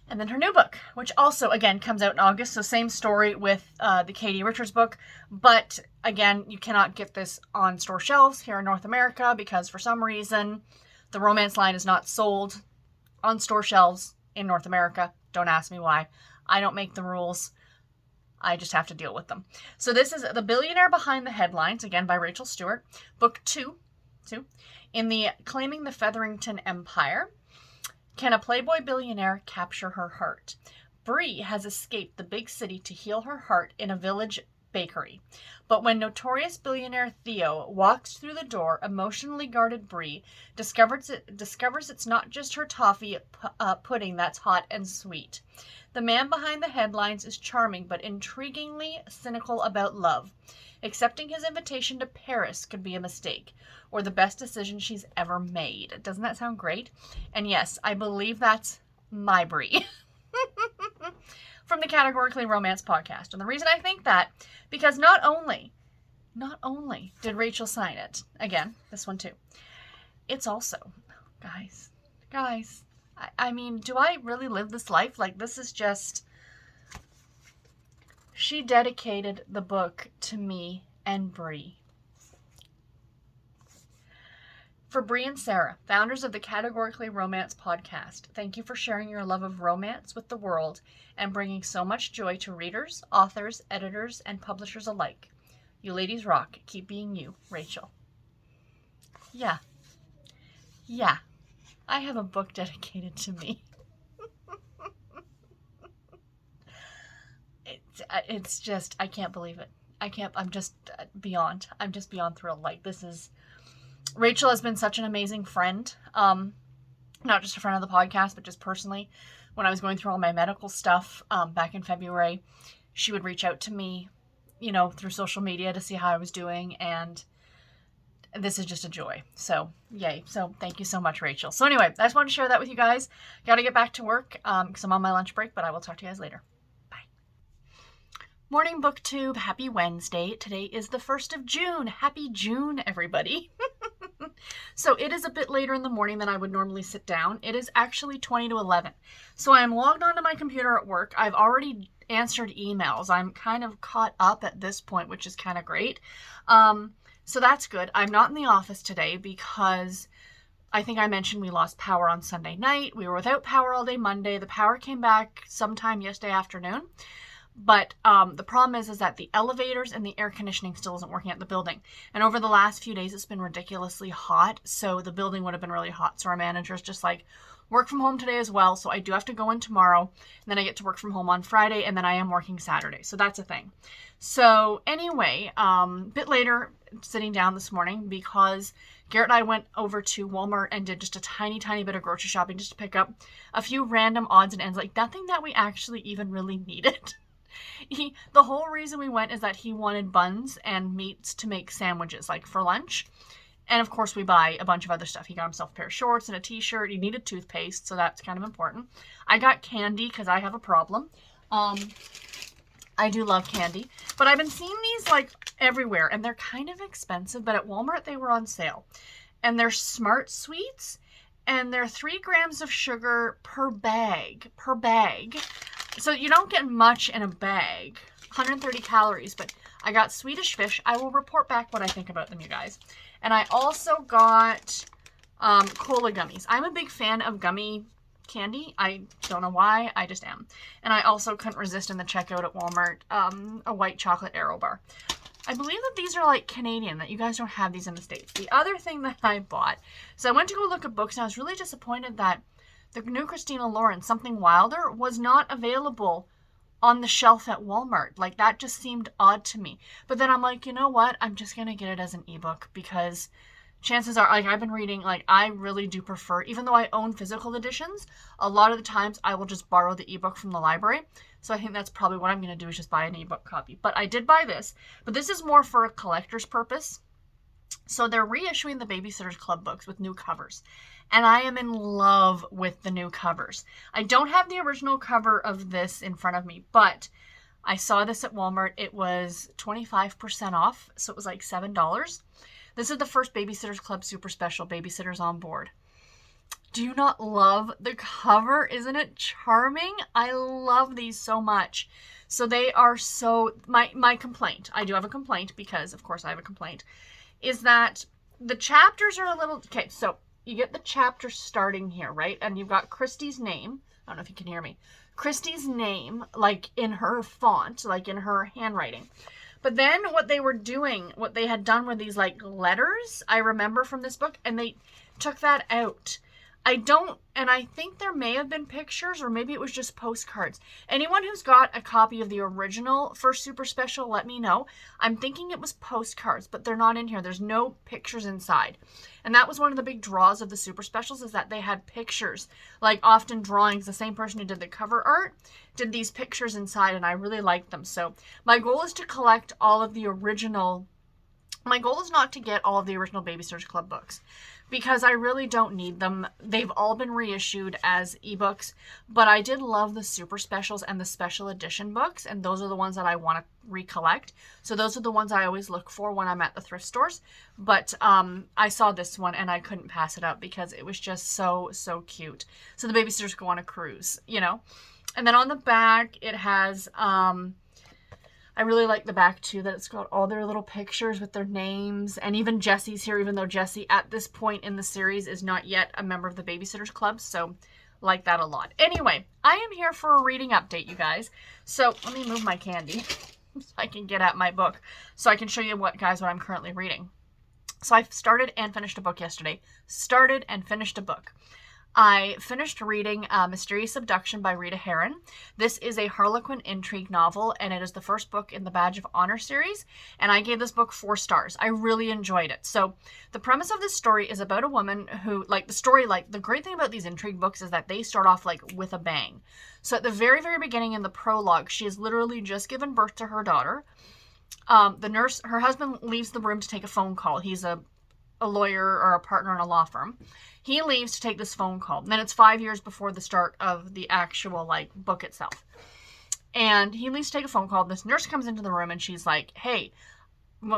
And then her new book, which also, again, comes out in August. So same story with the Katie Richards book. But, again, you cannot get this on store shelves here in North America because for some reason the romance line is not sold on store shelves in North America. Don't ask me why. I don't make the rules. I just have to deal with them. So this is The Billionaire Behind the Headlines, again by Rachel Stewart. Book 2 in the Claiming the Featherington Empire. Can a Playboy billionaire capture her heart? Bree has escaped the big city to heal her heart in a village bakery. But when notorious billionaire Theo walks through the door, emotionally guarded Bree discovers it's not just her toffee pudding that's hot and sweet. The man behind the headlines is charming but intriguingly cynical about love. Accepting his invitation to Paris could be a mistake, or the best decision she's ever made. Doesn't that sound great? And yes, I believe that's my Bree. From the Categorically Romance podcast. And the reason I think that, because not only did Rachel sign it, again, this one too, it's also, guys, I mean, do I really live this life? Like, this is just, she dedicated the book to me and Bree. For Bree and Sarah, founders of the Categorically Romance podcast, thank you for sharing your love of romance with the world and bringing so much joy to readers, authors, editors, and publishers alike. You ladies rock. Keep being you, Rachel. Yeah. I have a book dedicated to me. It's just, I can't believe it. I'm just beyond thrilled. Like, this is, Rachel has been such an amazing friend. Not just a friend of the podcast, but just personally. When I was going through all my medical stuff back in February, she would reach out to me, through social media to see how I was doing, and this is just a joy. So, yay. So, thank you so much, Rachel. So, anyway, I just wanted to share that with you guys. Got to get back to work because I'm on my lunch break, but I will talk to you guys later. Bye. Morning, BookTube. Happy Wednesday. Today is the 1st of June. Happy June, everybody. So, it is a bit later in the morning than I would normally sit down. It is actually 20 to 11. So, I am logged onto my computer at work. I've already answered emails. I'm kind of caught up at this point, which is kind of great. So that's good. I'm not in the office today because I think I mentioned we lost power on Sunday night. We were without power all day Monday. The power came back sometime yesterday afternoon. But the problem is that the elevators and the air conditioning still isn't working at the building. And over the last few days, it's been ridiculously hot. So the building would have been really hot. So our manager's just like, work from home today as well. So I do have to go in tomorrow. And then I get to work from home on Friday. And then I am working Saturday. So that's a thing. So anyway, bit later, sitting down this morning because Garrett and I went over to Walmart and did just a tiny bit of grocery shopping just to pick up a few random odds and ends, like nothing that we actually even really needed. The whole reason we went is that he wanted buns and meats to make sandwiches, like for lunch. And of course we buy a bunch of other stuff. He got himself a pair of shorts and a t-shirt. He needed toothpaste, so that's kind of important. I got candy because I have a problem. I do love candy, but I've been seeing these like everywhere and they're kind of expensive, but at Walmart they were on sale. And they're Smart Sweets and they're 3 grams of sugar per bag. So you don't get much in a bag, 130 calories, but I got Swedish Fish. I will report back what I think about them, you guys. And I also got Cola gummies. I'm a big fan of gummy candy. I don't know why, I just am. And I also couldn't resist in the checkout at Walmart, a white chocolate Aero bar. I believe that these are like Canadian, that you guys don't have these in the States. The other thing that I bought, so I went to go look at books and I was really disappointed that the new Christina Lauren, Something Wilder, was not available on the shelf at Walmart. Like, that just seemed odd to me. But then I'm like, you know what? I'm just going to get it as an ebook because chances are, like, I've been reading, like, I really do prefer, even though I own physical editions, a lot of the times I will just borrow the ebook from the library. So I think that's probably what I'm going to do, is just buy an ebook copy. But I did buy this, but this is more for a collector's purpose. So they're reissuing the Babysitter's Club books with new covers. And I am in love with the new covers. I don't have the original cover of this in front of me, but I saw this at Walmart. It was 25% off, so it was like $7. This is the first Babysitter's Club Super Special, Babysitters on Board. Do you not love the cover? Isn't it charming? I love these so much. So they are so... My complaint, I do have a complaint because, of course, I have a complaint, is that the chapters are a little... Okay, so you get the chapter starting here, right? And you've got Christy's name. I don't know if you can hear me. Christy's name, like in her font, like in her handwriting. But then what they were doing, what they had done were these like letters, I remember from this book, and they took that out. And I think there may have been pictures, or maybe it was just postcards. Anyone who's got a copy of the original first Super Special, let me know. I'm thinking it was postcards, but they're not in here. There's no pictures inside. And that was one of the big draws of the Super Specials, is that they had pictures, like often drawings. The same person who did the cover art did these pictures inside, and I really liked them. So my goal is to collect all of the original. My goal is not to get all of the original Babysitters Club books, because I really don't need them. They've all been reissued as ebooks, but I did love the Super Specials and the Special Edition books, and those are the ones that I want to recollect. So those are the ones I always look for when I'm at the thrift stores. But I saw this one and I couldn't pass it up because it was just so, so cute. So the babysitters go on a cruise, you know. And then on the back, it has... I really like the back too, that it's got all their little pictures with their names, and even Jessie's here, even though Jessie at this point in the series is not yet a member of the Babysitters Club, so like that a lot. Anyway, I am here for a reading update, you guys. So let me move my candy so I can get at my book, so I can show you what I'm currently reading. So I started and finished a book yesterday. Started and finished a book. I finished reading Mysterious Abduction by Rita Herron. This is a Harlequin intrigue novel, and it is the first book in the Badge of Honor series, and I gave this book 4 stars. I really enjoyed it. So the premise of this story is about a woman who, the great thing about these intrigue books is that they start off like with a bang. So at the very, very beginning in the prologue, she has literally just given birth to her daughter. The nurse, her husband leaves the room to take a phone call. He's a lawyer or a partner in a law firm. He leaves to take this phone call. And then it's 5 years before the start of the actual book itself. And he leaves to take a phone call. This nurse comes into the room and she's like, hey,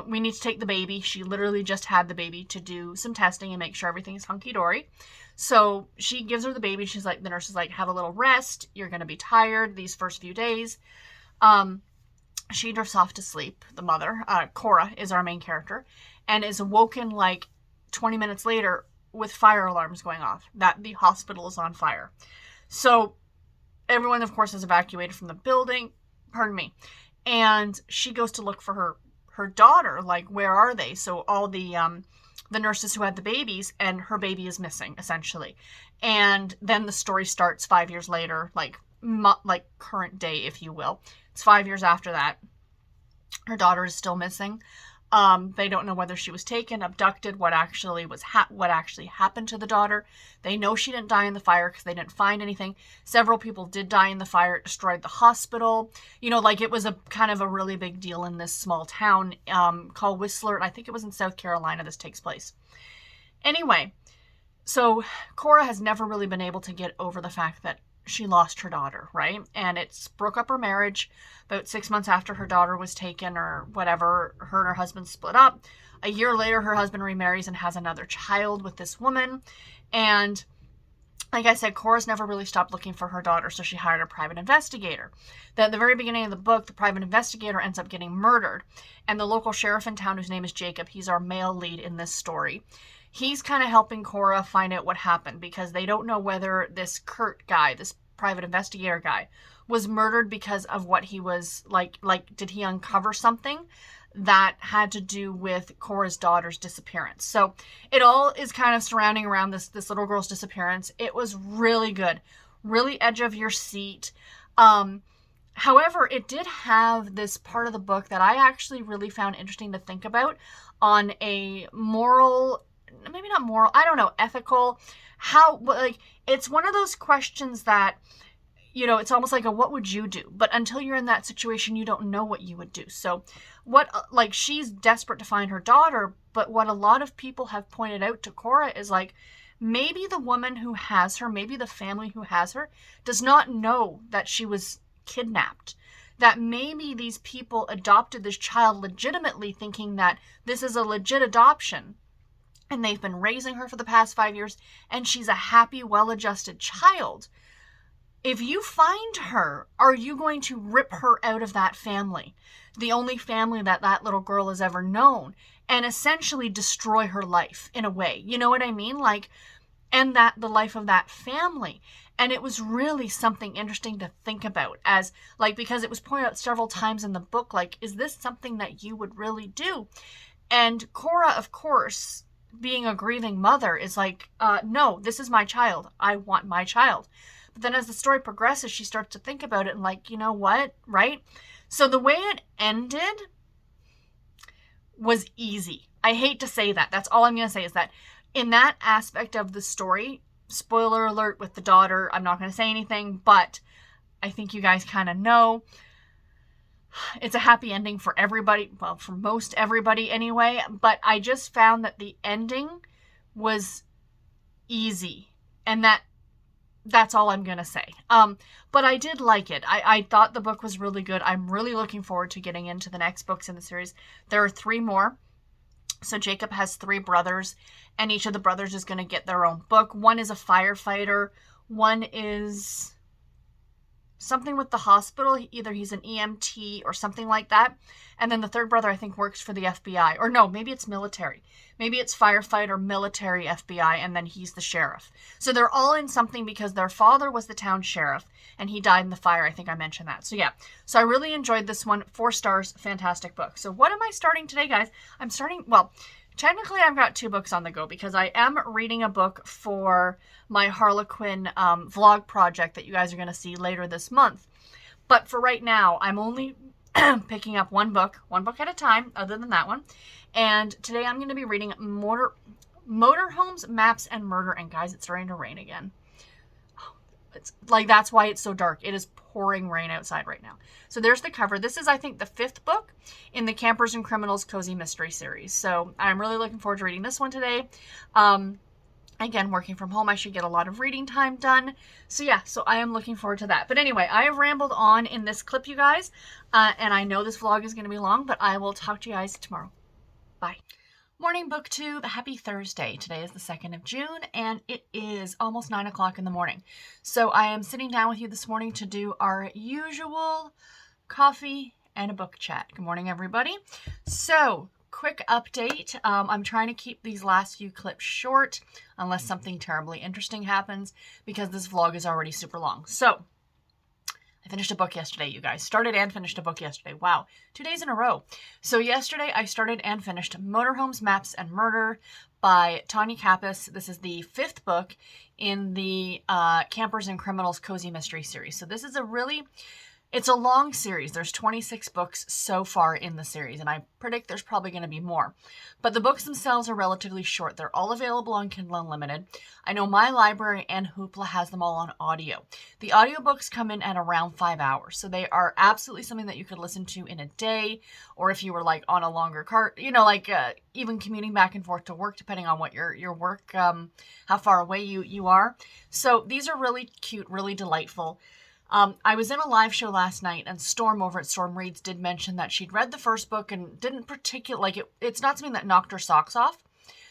we need to take the baby. She literally just had the baby to do some testing and make sure everything's hunky-dory. So she gives her the baby. She's like, the nurse is like, have a little rest. You're going to be tired these first few days. She drifts off to sleep. The mother, Cora, is our main character, and is awoken 20 minutes later with fire alarms going off, that the hospital is on fire. So everyone, of course, is evacuated from the building. Pardon me. And she goes to look for her daughter. Where are they? So all the nurses who had the babies, and her baby is missing, essentially. And then the story starts 5 years later, current day, if you will. It's 5 years after that. Her daughter is still missing. They don't know whether she was taken, abducted, what actually happened to the daughter. They know she didn't die in the fire because they didn't find anything. Several people did die in the fire. It destroyed the hospital. It was a kind of a really big deal in this small town called Whistler. I think it was in South Carolina this takes place. Anyway, so Cora has never really been able to get over the fact that she lost her daughter, right? And it's broke up her marriage about 6 months after her daughter was taken or whatever. Her and her husband split up. A year later, her husband remarries and has another child with this woman. And like I said, Cora's never really stopped looking for her daughter, so she hired a private investigator. Then at the very beginning of the book, the private investigator ends up getting murdered. And the local sheriff in town, whose name is Jacob, he's our male lead in this story. he's kind of helping Cora find out what happened, because they don't know whether this Kurt guy, this private investigator guy, was murdered because of what he was like, did he uncover something that had to do with Cora's daughter's disappearance. So it all is kind of surrounding around this little girl's disappearance. It was really good, really edge of your seat. However, it did have this part of the book that I actually really found interesting to think about on a moral, maybe not moral, I don't know, ethical, how, like, it's one of those questions that, you know, it's almost like a what would you do? But until you're in that situation, you don't know what you would do. So what, like, she's desperate to find her daughter, but what a lot of people have pointed out to Cora is, like, maybe the woman who has her, maybe the family who has her, does not know that she was kidnapped. That maybe these people adopted this child legitimately, thinking that this is a legit adoption, and they've been raising her for the past 5 years, and she's a happy, well-adjusted child. If you find her, are you going to rip her out of that family, the only family that that little girl has ever known, and essentially destroy her life in a way? You know what I mean? Like, end that, the life of that family. And it was really something interesting to think about, as, like, because it was pointed out several times in the book, like, is this something that you would really do? And Cora, of course, being a grieving mother, is like, no, this is my child. I want my child. But then as the story progresses, she starts to think about it and, like, you know what, right? So the way it ended was easy. I hate to say that. That's all I'm going to say, is that in that aspect of the story, spoiler alert with the daughter, I'm not going to say anything, but I think you guys kind of know. It's a happy ending for everybody. Well, for most everybody anyway. But I just found that the ending was easy. And that's all I'm going to say. But I did like it. I thought the book was really good. I'm really looking forward to getting into the next books in the series. There are 3 more. So Jacob has 3 brothers, and each of the brothers is going to get their own book. One is a firefighter. One is something with the hospital. Either he's an EMT or something like that. And then the 3rd brother, I think, works for the FBI. Or no, maybe it's military. Maybe it's firefighter, military, FBI, and then he's the sheriff. So they're all in something because their father was the town sheriff, and he died in the fire. I think I mentioned that. So yeah, so I really enjoyed this one. 4 stars, fantastic book. So what am I starting today, guys? I'm starting, well, technically I've got 2 books on the go, because I am reading a book for my Harlequin vlog project that you guys are going to see later this month. But for right now, I'm only picking up one book at a time, other than that one. And today I'm going to be reading Motorhomes, Maps, and Murder. And guys, it's starting to rain again. It's like, that's why it's so dark. It is pouring rain outside right now. So there's the cover. This is, I think, the 5th book in the Campers and Criminals Cozy Mystery series. So I'm really looking forward to reading this one today. Again, working from home, I should get a lot of reading time done. So yeah, so I am looking forward to that. But anyway, I have rambled on in this clip, you guys. And I know this vlog is going to be long, but I will talk to you guys tomorrow. Bye. Morning, BookTube. Happy Thursday. Today is the 2nd of June, and it is almost 9 o'clock in the morning. So I am sitting down with you this morning to do our usual coffee and a book chat. Good morning, everybody. So, quick update. I'm trying to keep these last few clips short, unless something terribly interesting happens, because this vlog is already super long. So, I finished a book yesterday, you guys. Started and finished a book yesterday. Wow. 2 days in a row. So yesterday I started and finished Motorhomes, Maps, and Murder by Tonya Kappes. This is the 5th book in the Campers and Criminals Cozy Mystery series. So this is it's a long series. There's 26 books so far in the series, and I predict there's probably going to be more. But the books themselves are relatively short. They're all available on Kindle Unlimited. I know my library and Hoopla has them all on audio. The audiobooks come in at around 5 hours, so they are absolutely something that you could listen to in a day, or if you were like on a longer cart, you know, like even commuting back and forth to work, depending on what your work, how far away you are. So these are really cute, really delightful. I was in a live show last night, and Storm over at Storm Reads did mention that she'd read the first book and didn't particularly, like, it's not something that knocked her socks off.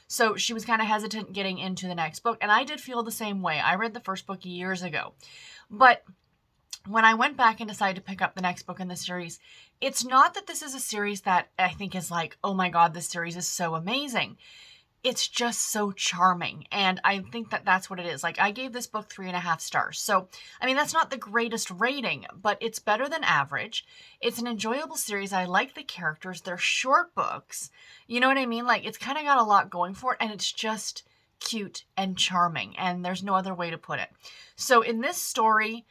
So she was kind of hesitant getting into the next book, and I did feel the same way. I read the first book years ago. But when I went back and decided to pick up the next book in the series, it's not that this is a series that I think is like, oh my God, this series is so amazing. it's just so charming. And I think that that's what it is. Like, I gave this book 3.5 stars. So, I mean, that's not the greatest rating, but it's better than average. It's an enjoyable series. I like the characters. They're short books. You know what I mean? Like, it's kind of got a lot going for it, and it's just cute and charming, and there's no other way to put it. So in this story,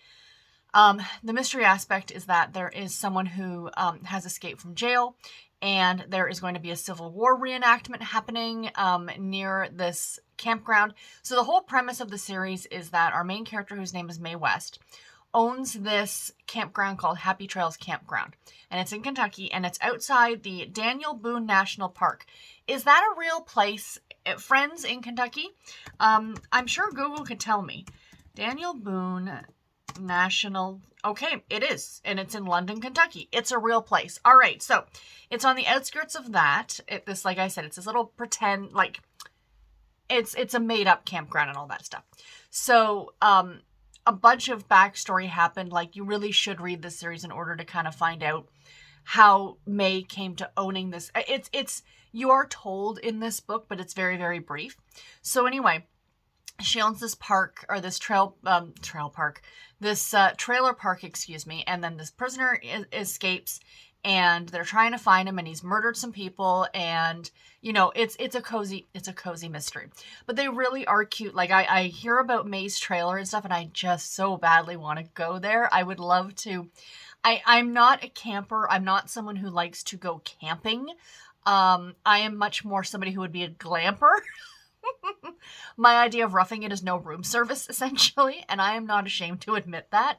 the mystery aspect is that there is someone who has escaped from jail, and there is going to be a Civil War reenactment happening near this campground. So the whole premise of the series is that our main character, whose name is Mae West, owns this campground called Happy Trails Campground. And it's in Kentucky, and it's outside the Daniel Boone National Park. Is that a real place, friends, in Kentucky? I'm sure Google could tell me. Daniel Boone National... Okay, it is. And it's in London, Kentucky. It's a real place. All right, so it's on the outskirts of that. Like I said, it's this little pretend, like, it's a made-up campground and all that stuff. So, a bunch of backstory happened. Like, you really should read this series in order to kind of find out how Mae came to owning this. You are told in this book, but it's very, very brief. So anyway, she owns this park, or this trailer park, and then this prisoner escapes, and they're trying to find him, and he's murdered some people, and you know, it's a cozy mystery. But they really are cute. Like, I hear about Mae's trailer and stuff, and I just so badly want to go there. I would love to. I'm not a camper. I'm not someone who likes to go camping. I am much more somebody who would be a glamper. My idea of roughing it is no room service, essentially, and I am not ashamed to admit that.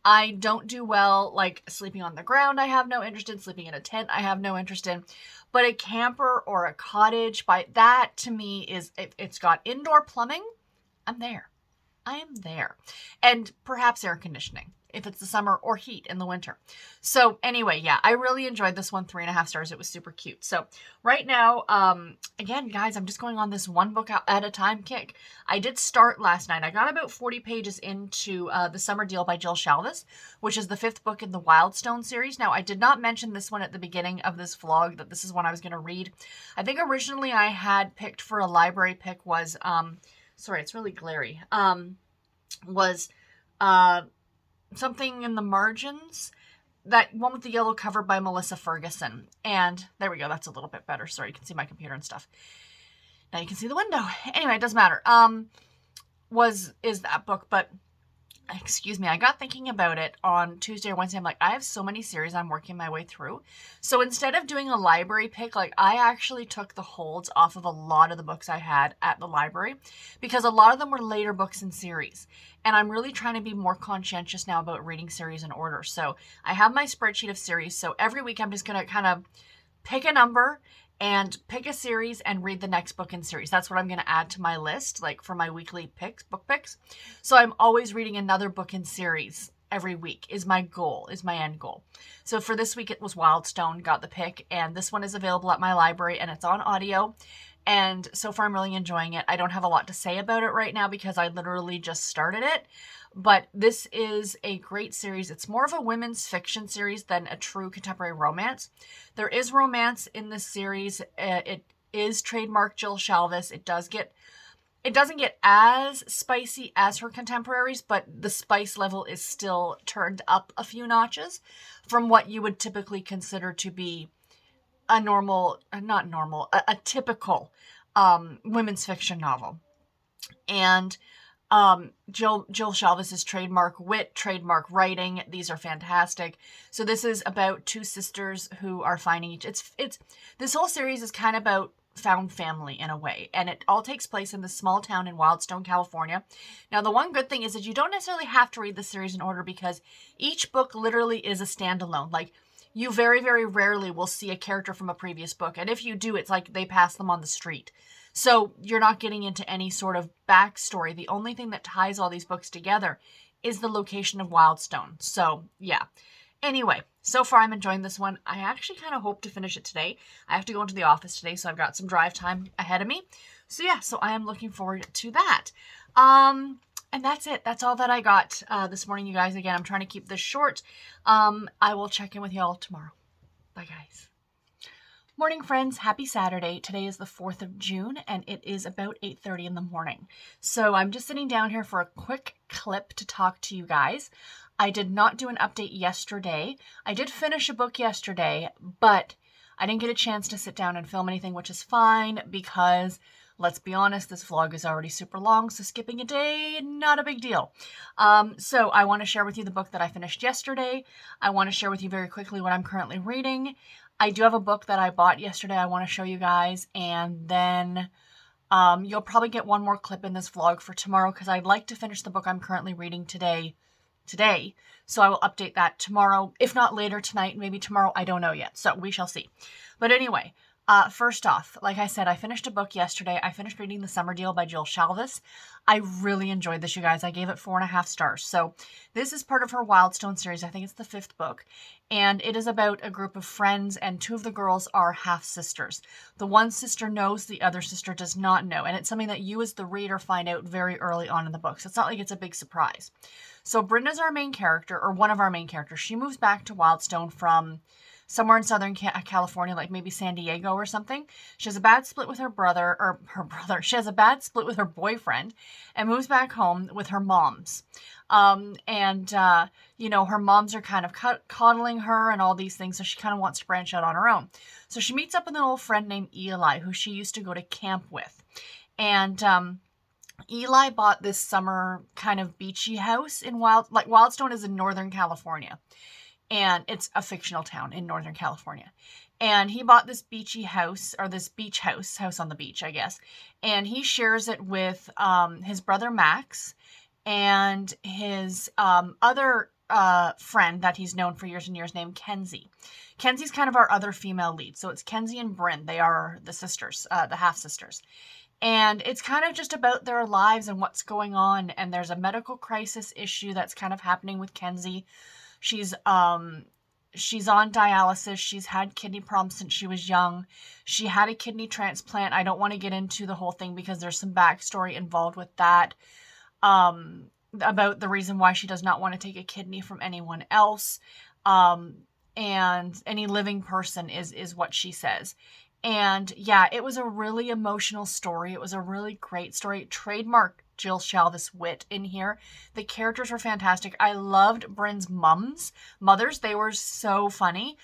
I don't do well, like, sleeping on the ground. I have no interest in sleeping in a tent. I have no interest in, but a camper or a cottage, by that to me is, if it's got indoor plumbing, I'm there. I am there. And perhaps air conditioning, if it's the summer, or heat in the winter. So anyway, yeah, I really enjoyed this one. 3.5 stars. It was super cute. So right now, again, guys, I'm just going on this one book at a time kick. I did start last night. I got about 40 pages into The Summer Deal by Jill Shalvis, which is the 5th book in the Wildstone series. Now, I did not mention this one at the beginning of this vlog, that this is one I was going to read. I think originally I had picked for a library pick was, sorry, it's really glary, was Something in the Margins, that one with the yellow cover by Melissa Ferguson. And there we go. That's a little bit better. Sorry, you can see my computer and stuff. Now you can see the window. Anyway, it doesn't matter. Is that book, but excuse me, I got thinking about it on Tuesday or Wednesday. I'm like, I have so many series I'm working my way through. So instead of doing a library pick, like, I actually took the holds off of a lot of the books I had at the library, because a lot of them were later books in series. And I'm really trying to be more conscientious now about reading series in order. So I have my spreadsheet of series. So every week I'm just going to kind of pick a number and pick a series and read the next book in series. That's what I'm going to add to my list, like, for my weekly book picks. So I'm always reading another book in series every week is my goal, is my end goal. So for this week, it was Wildstone, got the pick, and this one is available at my library, and it's on audio. And so far, I'm really enjoying it. I don't have a lot to say about it right now because I literally just started it. But this is a great series. It's more of a women's fiction series than a true contemporary romance. There is romance in this series. It is trademark Jill Shalvis. It doesn't get as spicy as her contemporaries, but the spice level is still turned up a few notches from what you would typically consider to be a typical women's fiction novel. And Jill Shalvis's trademark wit, trademark writing. These are fantastic. So this is about two sisters who are finding this whole series is kind of about found family in a way, and it all takes place in this small town in Wildstone, California. Now, the one good thing is that you don't necessarily have to read the series in order, because each book literally is a standalone. Like, you very, very rarely will see a character from a previous book, and if you do, it's like they pass them on the street. So you're not getting into any sort of backstory. The only thing that ties all these books together is the location of Wildstone. So, yeah. Anyway, so far I'm enjoying this one. I actually kind of hope to finish it today. I have to go into the office today, so I've got some drive time ahead of me. So yeah, so I am looking forward to that. And that's it. That's all that I got this morning, you guys. Again, I'm trying to keep this short. I will check in with you all tomorrow. Bye, guys. Morning, friends. Happy Saturday. Today is the 4th of June, and it is about 8:30 in the morning. So I'm just sitting down here for a quick clip to talk to you guys. I did not do an update yesterday. I did finish a book yesterday, but I didn't get a chance to sit down and film anything, which is fine because, let's be honest, this vlog is already super long, so skipping a day, not a big deal. So I want to share with you the book that I finished yesterday. I want to share with you very quickly what I'm currently reading. I do have a book that I bought yesterday I want to show you guys, and then you'll probably get one more clip in this vlog for tomorrow because I'd like to finish the book I'm currently reading today. So I will update that tomorrow, if not later tonight, maybe tomorrow, I don't know yet, so we shall see. But anyway, first off, like I said, I finished a book yesterday. I finished reading The Summer Deal by Shalvis. I really enjoyed this, you guys. I gave it 4.5 stars. So this is part of her Wildstone series. I think it's the 5th book. And it is about a group of friends, and 2 of the girls are half-sisters. The one sister knows, the other sister does not know. And it's something that you as the reader find out very early on in the book. So it's not like it's a big surprise. So Brenna's our main character, or one of our main characters. She moves back to Wildstone from somewhere in Southern California, like maybe San Diego or something. She has a bad split with she has a bad split with her boyfriend and moves back home with her moms. You know, her moms are kind of coddling her and all these things, so she kind of wants to branch out on her own. So she meets up with an old friend named Eli, who she used to go to camp with. And Eli bought this summer kind of beachy house in Wildstone is in Northern California. And it's a fictional town in Northern California. And he bought this beachy house, or this beach house on the beach, I guess. And he shares it with his brother Max and his other friend that he's known for years and years named Kenzie. Kenzie's kind of our other female lead. So it's Kenzie and Bryn. They are the sisters, the half-sisters. And it's kind of just about their lives and what's going on. And there's a medical crisis issue that's kind of happening with Kenzie. She's on dialysis. She's had kidney problems since she was young. She had a kidney transplant. I don't want to get into the whole thing because there's some backstory involved with that. About the reason why she does not want to take a kidney from anyone else. And any living person is what she says. And yeah, it was a really emotional story. It was a really great story. Trademark Jill Shalvis wit in here. The characters were fantastic. I loved Bryn's mothers. They were so funny.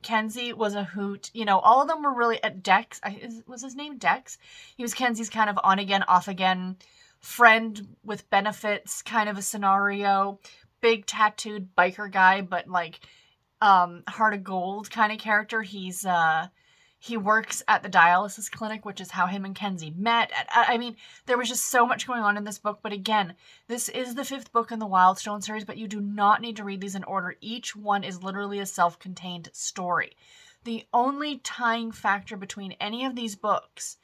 Kenzie was a hoot. You know, all of them were really at Dex. Was his name Dex? He was Kenzie's kind of on again, off again friend with benefits kind of a scenario. Big tattooed biker guy, but like heart of gold kind of character. He works at the dialysis clinic, which is how him and Kenzie met. I mean, there was just so much going on in this book. But again, this is the 5th book in the Wildstone series, but you do not need to read these in order. Each one is literally a self-contained story. The only tying factor between any of these books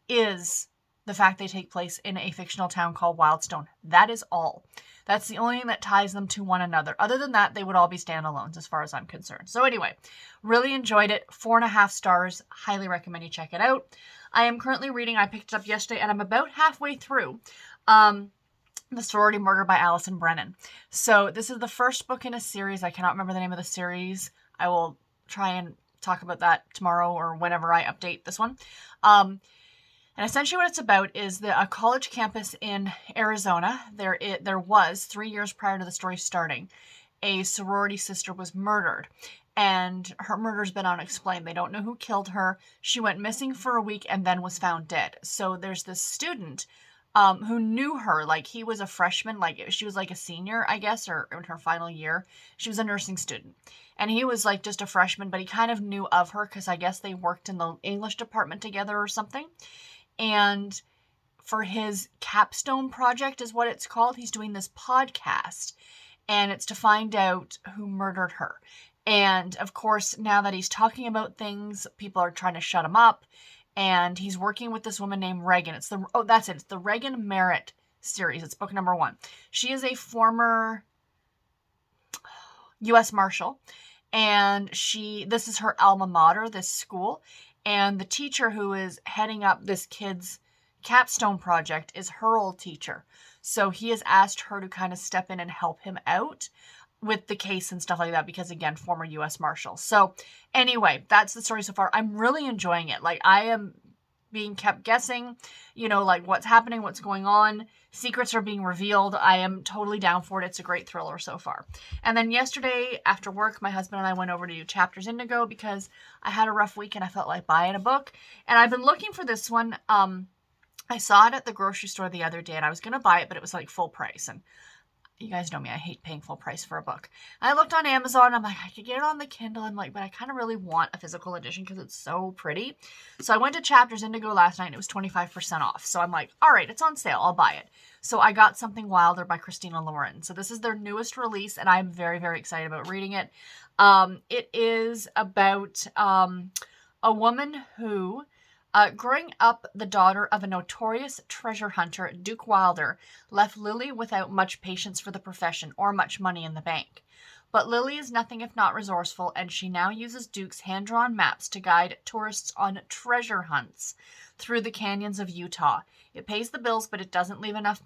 is the fact they take place in a fictional town called Wildstone. That is all. That's the only thing that ties them to one another. Other than that, they would all be standalones as far as I'm concerned. So anyway, really enjoyed it. 4.5 stars. Highly recommend you check it out. I am currently reading, I picked it up yesterday, and I'm about halfway through The Sorority Murder by Allison Brennan. So this is the first book in a series. I cannot remember the name of the series. I will try and talk about that tomorrow or whenever I update this one. And essentially what it's about is a college campus in Arizona. There was, 3 years prior to the story starting, a sorority sister was murdered. And her murder's been unexplained. They don't know who killed her. She went missing for a week and then was found dead. So there's this student who knew her. Like, he was a freshman. Like, she was like a senior, I guess, or in her final year. She was a nursing student. And he was like just a freshman, but he kind of knew of her because I guess they worked in the English department together or something. And for his capstone project is what it's called, he's doing this podcast, and it's to find out who murdered her. And of course, now that he's talking about things, people are trying to shut him up, and he's working with this woman named Reagan. It's the Reagan Merritt series. It's book number 1. She is a former U.S. Marshal, and this is her alma mater, this school. And the teacher who is heading up this kid's capstone project is her old teacher. So he has asked her to kind of step in and help him out. with the case and stuff like that, because again, former U.S. Marshal. So anyway, that's the story so far. I'm really enjoying it. Like, I am being kept guessing, you know, like what's happening, what's going on. Secrets are being revealed. I am totally down for it. It's a great thriller so far. And then yesterday after work, my husband and I went over to do Chapters Indigo because I had a rough week and I felt like buying a book. And I've been looking for this one. I saw it at the grocery store the other day and I was going to buy it, but it was like full price. And you guys know me, I hate paying full price for a book. I looked on Amazon, I'm like, I could get it on the Kindle. I'm like, but I kind of really want a physical edition because it's so pretty. So I went to Chapters Indigo last night and it was 25% off. So I'm like, all right, it's on sale, I'll buy it. So I got Something Wilder by Christina Lauren. So this is their newest release and I'm very, very excited about reading it. It is about a woman who... growing up the daughter of a notorious treasure hunter, Duke Wilder left Lily without much patience for the profession or much money in the bank. But Lily is nothing if not resourceful, and she now uses Duke's hand-drawn maps to guide tourists on treasure hunts through the canyons of Utah. It pays the bills, but it doesn't leave enough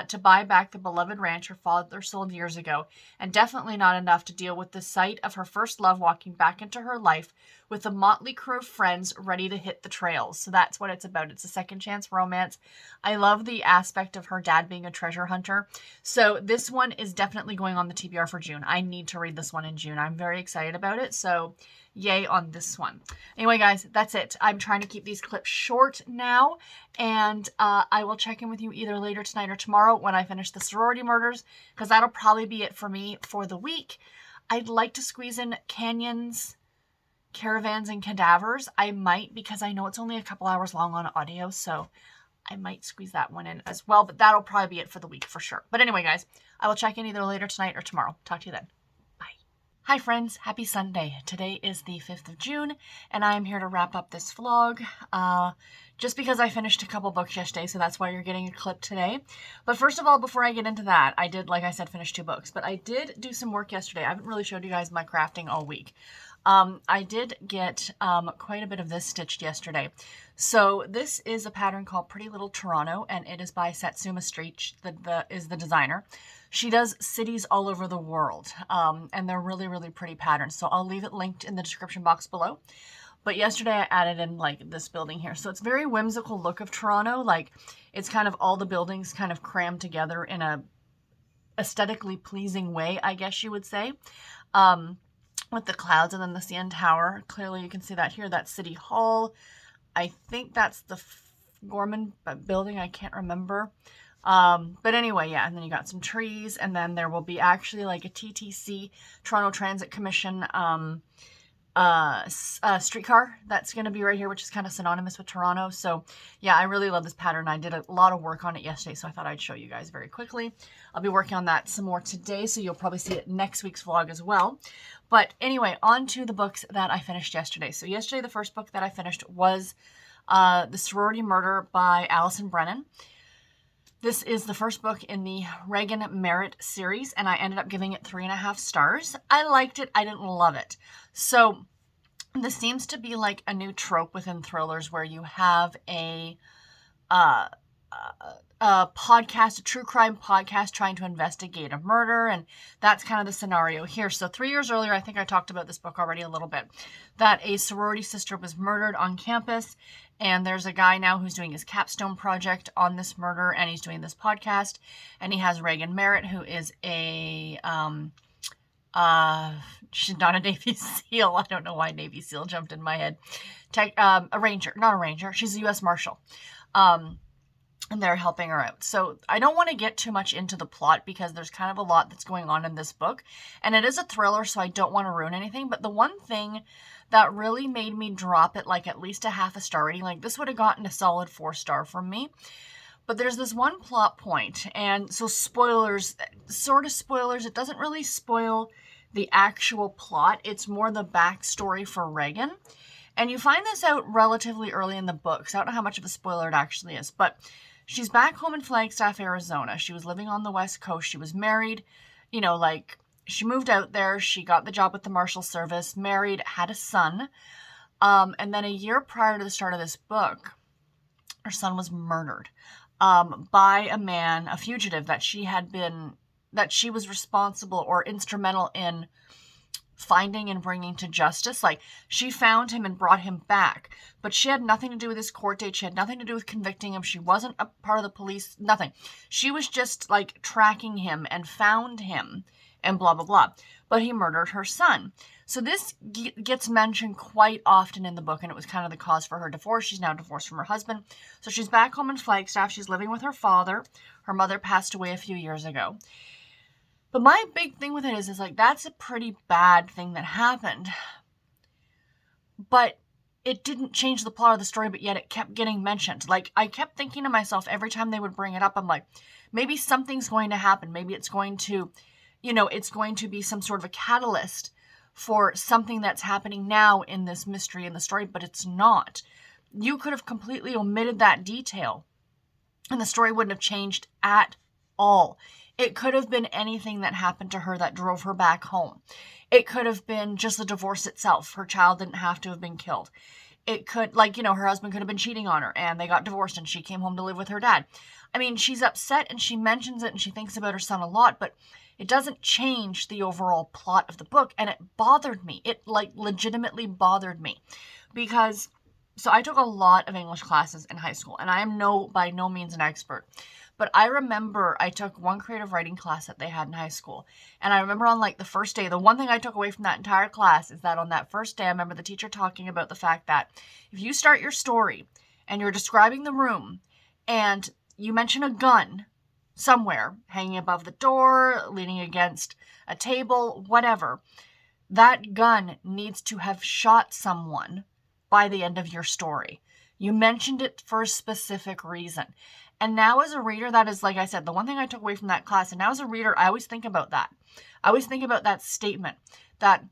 to buy back the beloved ranch her father sold years ago, and definitely not enough to deal with the sight of her first love walking back into her life with a motley crew of friends ready to hit the trails. So that's what it's about. It's a second chance romance. I love the aspect of her dad being a treasure hunter. So this one is definitely going on the TBR for June. I need to read this one in June. I'm very excited about it. So yay on this one. Anyway, guys, that's it. I'm trying to keep these clips short now, and I will check in with you either later tonight or tomorrow when I finish the sorority murders, because that'll probably be it for me for the week. I'd like to squeeze in Canyons, Caravans, and Cadavers. I might, because I know it's only a couple hours long on audio, so I might squeeze that one in as well, but that'll probably be it for the week for sure. But anyway, guys, I will check in either later tonight or tomorrow. Talk to you then. Hi friends, happy Sunday. Today is the 5th of June and I am here to wrap up this vlog just because I finished a couple books yesterday, so that's why you're getting a clip today. But first of all, before I get into that, I did, like I said, finish 2 books, but I did do some work yesterday. I haven't really showed you guys my crafting all week. I did get quite a bit of this stitched yesterday. So this is a pattern called Pretty Little Toronto, and it is by Satsuma Street, is the designer. She does cities all over the world, and they're really, really pretty patterns. So I'll leave it linked in the description box below. But yesterday I added in like this building here. So it's very whimsical look of Toronto. Like it's kind of all the buildings kind of crammed together in a aesthetically pleasing way, I guess you would say. With the clouds and then the CN Tower. Clearly you can see that here. That's City Hall. I think that's the Gorman building. I can't remember. But anyway, yeah, and then you got some trees, and then there will be actually like a TTC, Toronto Transit Commission, streetcar that's going to be right here, which is kind of synonymous with Toronto. So yeah, I really love this pattern. I did a lot of work on it yesterday, so I thought I'd show you guys very quickly. I'll be working on that some more today, so you'll probably see it next week's vlog as well. But anyway, on to the books that I finished yesterday. So yesterday, the first book that I finished was The Sorority Murder by Allison Brennan. This is the first book in the Reagan Merritt series, and I ended up giving it 3.5 stars. I liked it. I didn't love it. So this seems to be like a new trope within thrillers where you have a podcast, a true crime podcast trying to investigate a murder, and that's kind of the scenario here. So 3 years earlier, I think I talked about this book already a little bit, that a sorority sister was murdered on campus, and there's a guy now who's doing his capstone project on this murder, and he's doing this podcast, and he has Reagan Merritt, who is a she's not a Navy SEAL. I don't know why Navy SEAL jumped in my head. A ranger, not a ranger. She's a U.S. Marshal. And they're helping her out. So I don't want to get too much into the plot because there's kind of a lot that's going on in this book. And it is a thriller, so I don't want to ruin anything. But the one thing that really made me drop it like at least a 0.5 star rating, like this would have gotten a solid 4 star from me. But there's this one plot point, and so spoilers, sort of spoilers. It doesn't really spoil the actual plot. It's more the backstory for Reagan. And you find this out relatively early in the book, so I don't know how much of a spoiler it actually is. But she's back home in Flagstaff, Arizona. She was living on the West Coast. She was married, you know, like she moved out there. She got the job with the Marshal Service, married, had a son. And then a year prior to the start of this book, her son was murdered by a man, a fugitive that she had been that she was responsible or instrumental in finding and bringing to justice. Like, she found him and brought him back, but she had nothing to do with his court date. She had nothing to do with convicting him. She wasn't a part of the police, nothing. She was just like tracking him and found him and blah, blah, blah. But he murdered her son. So this gets mentioned quite often in the book, and it was kind of the cause for her divorce. She's now divorced from her husband. So she's back home in Flagstaff. She's living with her father. Her mother passed away a few years ago. But my big thing with it is like, that's a pretty bad thing that happened. But it didn't change the plot of the story, but yet it kept getting mentioned. Like, I kept thinking to myself every time they would bring it up, I'm like, maybe something's going to happen. Maybe it's going to, it's going to be some sort of a catalyst for something that's happening now in this mystery in the story, but it's not. You could have completely omitted that detail, and the story wouldn't have changed at all. It could have been anything that happened to her that drove her back home. It could have been just the divorce itself. Her child didn't have to have been killed. It could, her husband could have been cheating on her and they got divorced and she came home to live with her dad. I mean, she's upset and she mentions it and she thinks about her son a lot, but it doesn't change the overall plot of the book. And it bothered me. It legitimately bothered me because, so I took a lot of English classes in high school and I am by no means an expert. But I remember I took one creative writing class that they had in high school. And I remember on the first day, the one thing I took away from that entire class is that on that first day, I remember the teacher talking about the fact that if you start your story and you're describing the room and you mention a gun somewhere hanging above the door, leaning against a table, whatever, that gun needs to have shot someone by the end of your story. You mentioned it for a specific reason. And now as a reader, that is, like I said, the one thing I took away from that class. And now as a reader, I always think about that. I always think about that statement that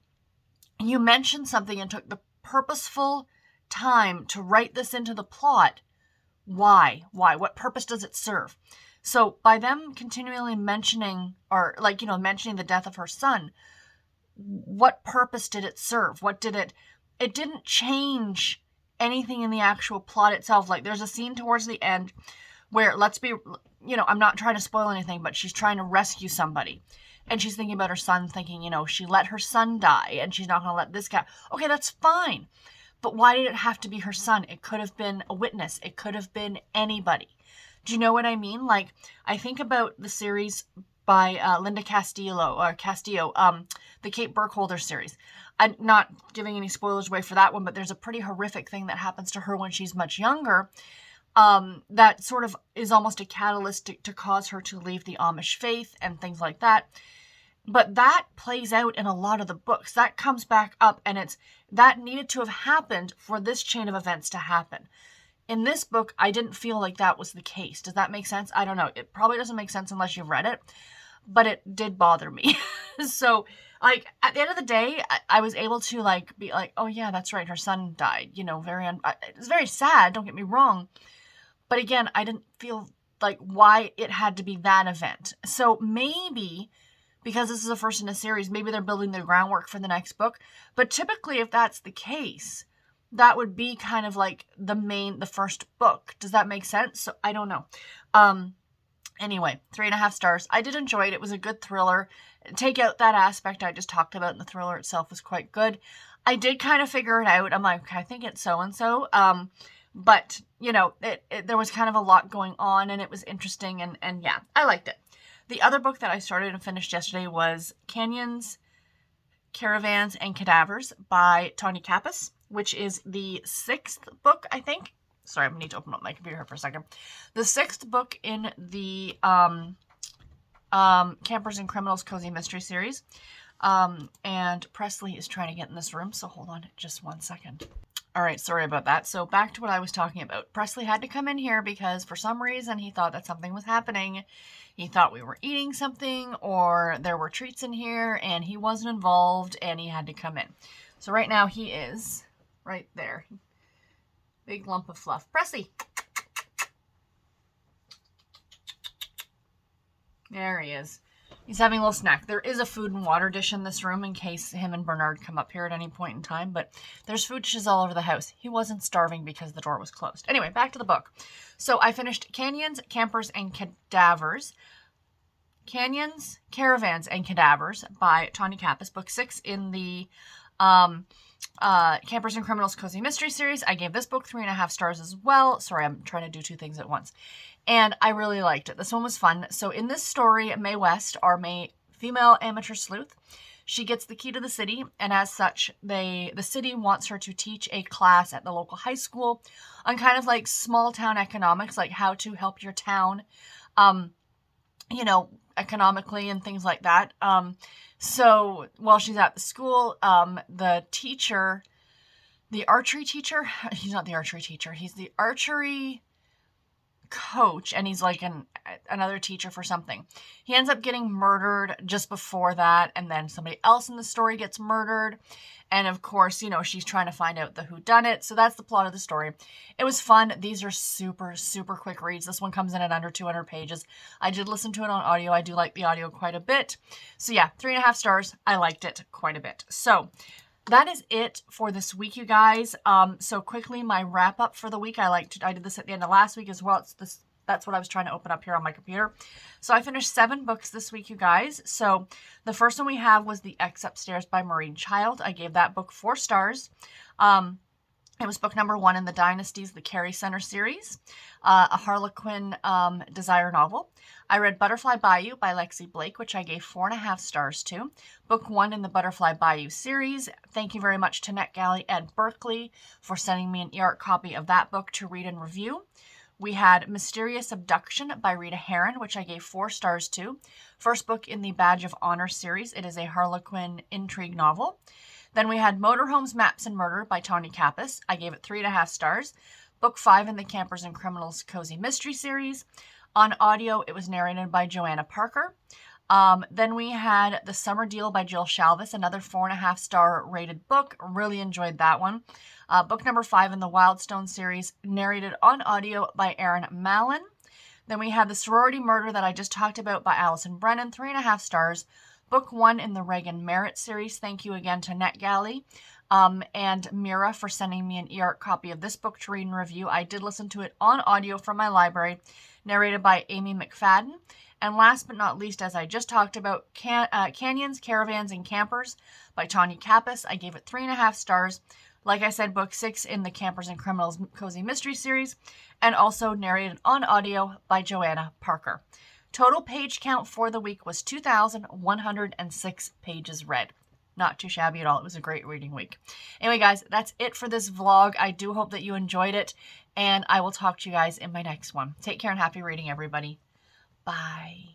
you mentioned something and took the purposeful time to write this into the plot. Why? What purpose does it serve? So by them continually mentioning mentioning the death of her son, what purpose did it serve? It didn't change anything in the actual plot itself. Like, there's a scene towards the end where, I'm not trying to spoil anything, but she's trying to rescue somebody. And she's thinking about her son, thinking, she let her son die and she's not going to let this guy. Okay, that's fine. But why did it have to be her son? It could have been a witness. It could have been anybody. Do you know what I mean? Like, I think about the series by Linda Castillo, the Kate Burkholder series. I'm not giving any spoilers away for that one, but there's a pretty horrific thing that happens to her when she's much younger. That sort of is almost a catalyst to cause her to leave the Amish faith and things like that. But that plays out in a lot of the books. That comes back up, and that needed to have happened for this chain of events to happen. In this book, I didn't feel like that was the case. Does that make sense? I don't know. It probably doesn't make sense unless you've read it, but it did bother me. So, at the end of the day, I was able to, be like, oh yeah, that's right, her son died. It's very sad, don't get me wrong. But again, I didn't feel like why it had to be that event. So maybe, because this is the first in a series, maybe they're building the groundwork for the next book. But typically, if that's the case, that would be kind of like the first book. Does that make sense? So I don't know. Anyway, 3.5 stars. I did enjoy it. It was a good thriller. Take out that aspect I just talked about, and the thriller itself was quite good. I did kind of figure it out. I'm like, okay, I think it's so-and-so. But, there was kind of a lot going on, and it was interesting, and yeah, I liked it. The other book that I started and finished yesterday was Canyons, Caravans, and Cadavers by Tonya Kappes, which is the 6th book, I think. Sorry, I need to open up my computer here for a second. The 6th book in the Campers and Criminals Cozy Mystery series. And Presley is trying to get in this room, so hold on just one second. All right, sorry about that. So back to what I was talking about. Presley had to come in here because for some reason he thought that something was happening. He thought we were eating something or there were treats in here and he wasn't involved and he had to come in. So right now he is right there. Big lump of fluff. Presley. There he is. He's having a little snack. There is a food and water dish in this room in case him and Bernard come up here at any point in time, but there's food dishes all over the house. He wasn't starving because the door was closed. Anyway, back to the book. So I finished Canyons, Campers, and Cadavers. Canyons, Caravans, and Cadavers by Tonya Kappes, book 6 in the Campers and Criminals Cozy Mystery Series. I gave this book 3.5 stars as well. Sorry, I'm trying to do two things at once. And I really liked it. This one was fun. So in this story, Mae West, our female amateur sleuth, she gets the key to the city, and as such, the city wants her to teach a class at the local high school on kind of like small town economics, like how to help your town, economically and things like that. So while she's at the school, the teacher, the archery teacher, he's not the archery teacher, he's the archery coach, and he's like another teacher for something. He ends up getting murdered just before that, and then somebody else in the story gets murdered. And of course, she's trying to find out the whodunit. So that's the plot of the story. It was fun. These are super, super quick reads. This one comes in at under 200 pages. I did listen to it on audio. I do like the audio quite a bit. So yeah, 3.5 stars. I liked it quite a bit. So that is it for this week, you guys. So quickly, my wrap up for the week. I did this at the end of last week as well. That's what I was trying to open up here on my computer. So I finished 7 books this week, you guys. So the first one we have was The X Upstairs by Maureen. I gave that book 4 stars. It was book number 1 in the Dynasties, the Carey Center series, a Harlequin desire novel. I read Butterfly Bayou by Lexi Blake, which I gave 4.5 stars to. Book 1 in the Butterfly Bayou series. Thank you very much to NetGalley and Berkeley for sending me an e-art copy of that book to read and review. We had Mysterious Abduction by Rita Herron, which I gave 4 stars to. First book in the Badge of Honor series. It is a Harlequin intrigue novel. Then we had Motorhomes, Maps, and Murder by Tonya Kappes. I gave it 3.5 stars. Book 5 in the Campers and Criminals Cozy Mystery series. On audio, it was narrated by Joanna Parker. Then we had The Summer Deal by Jill Shalvis, another 4.5 star rated book. Really enjoyed that one. Book number 5 in the Wildstone series, narrated on audio by Erin Mallon. Then we had The Sorority Murder that I just talked about by Allison Brennan, 3.5 stars. Book 1 in the Reagan Merritt series. Thank you again to NetGalley and Mira for sending me an e-art copy of this book to read and review. I did listen to it on audio from my library, narrated by Amy McFadden. And last but not least, as I just talked about, Canyons, Caravans, and Campers by Tonya Kappes. I gave it 3.5 stars. Like I said, book 6 in the Campers and Criminals Cozy Mystery series, and also narrated on audio by Joanna Parker. Total page count for the week was 2,106 pages read. Not too shabby at all. It was a great reading week. Anyway, guys, that's it for this vlog. I do hope that you enjoyed it, and I will talk to you guys in my next one. Take care and happy reading, everybody. Bye.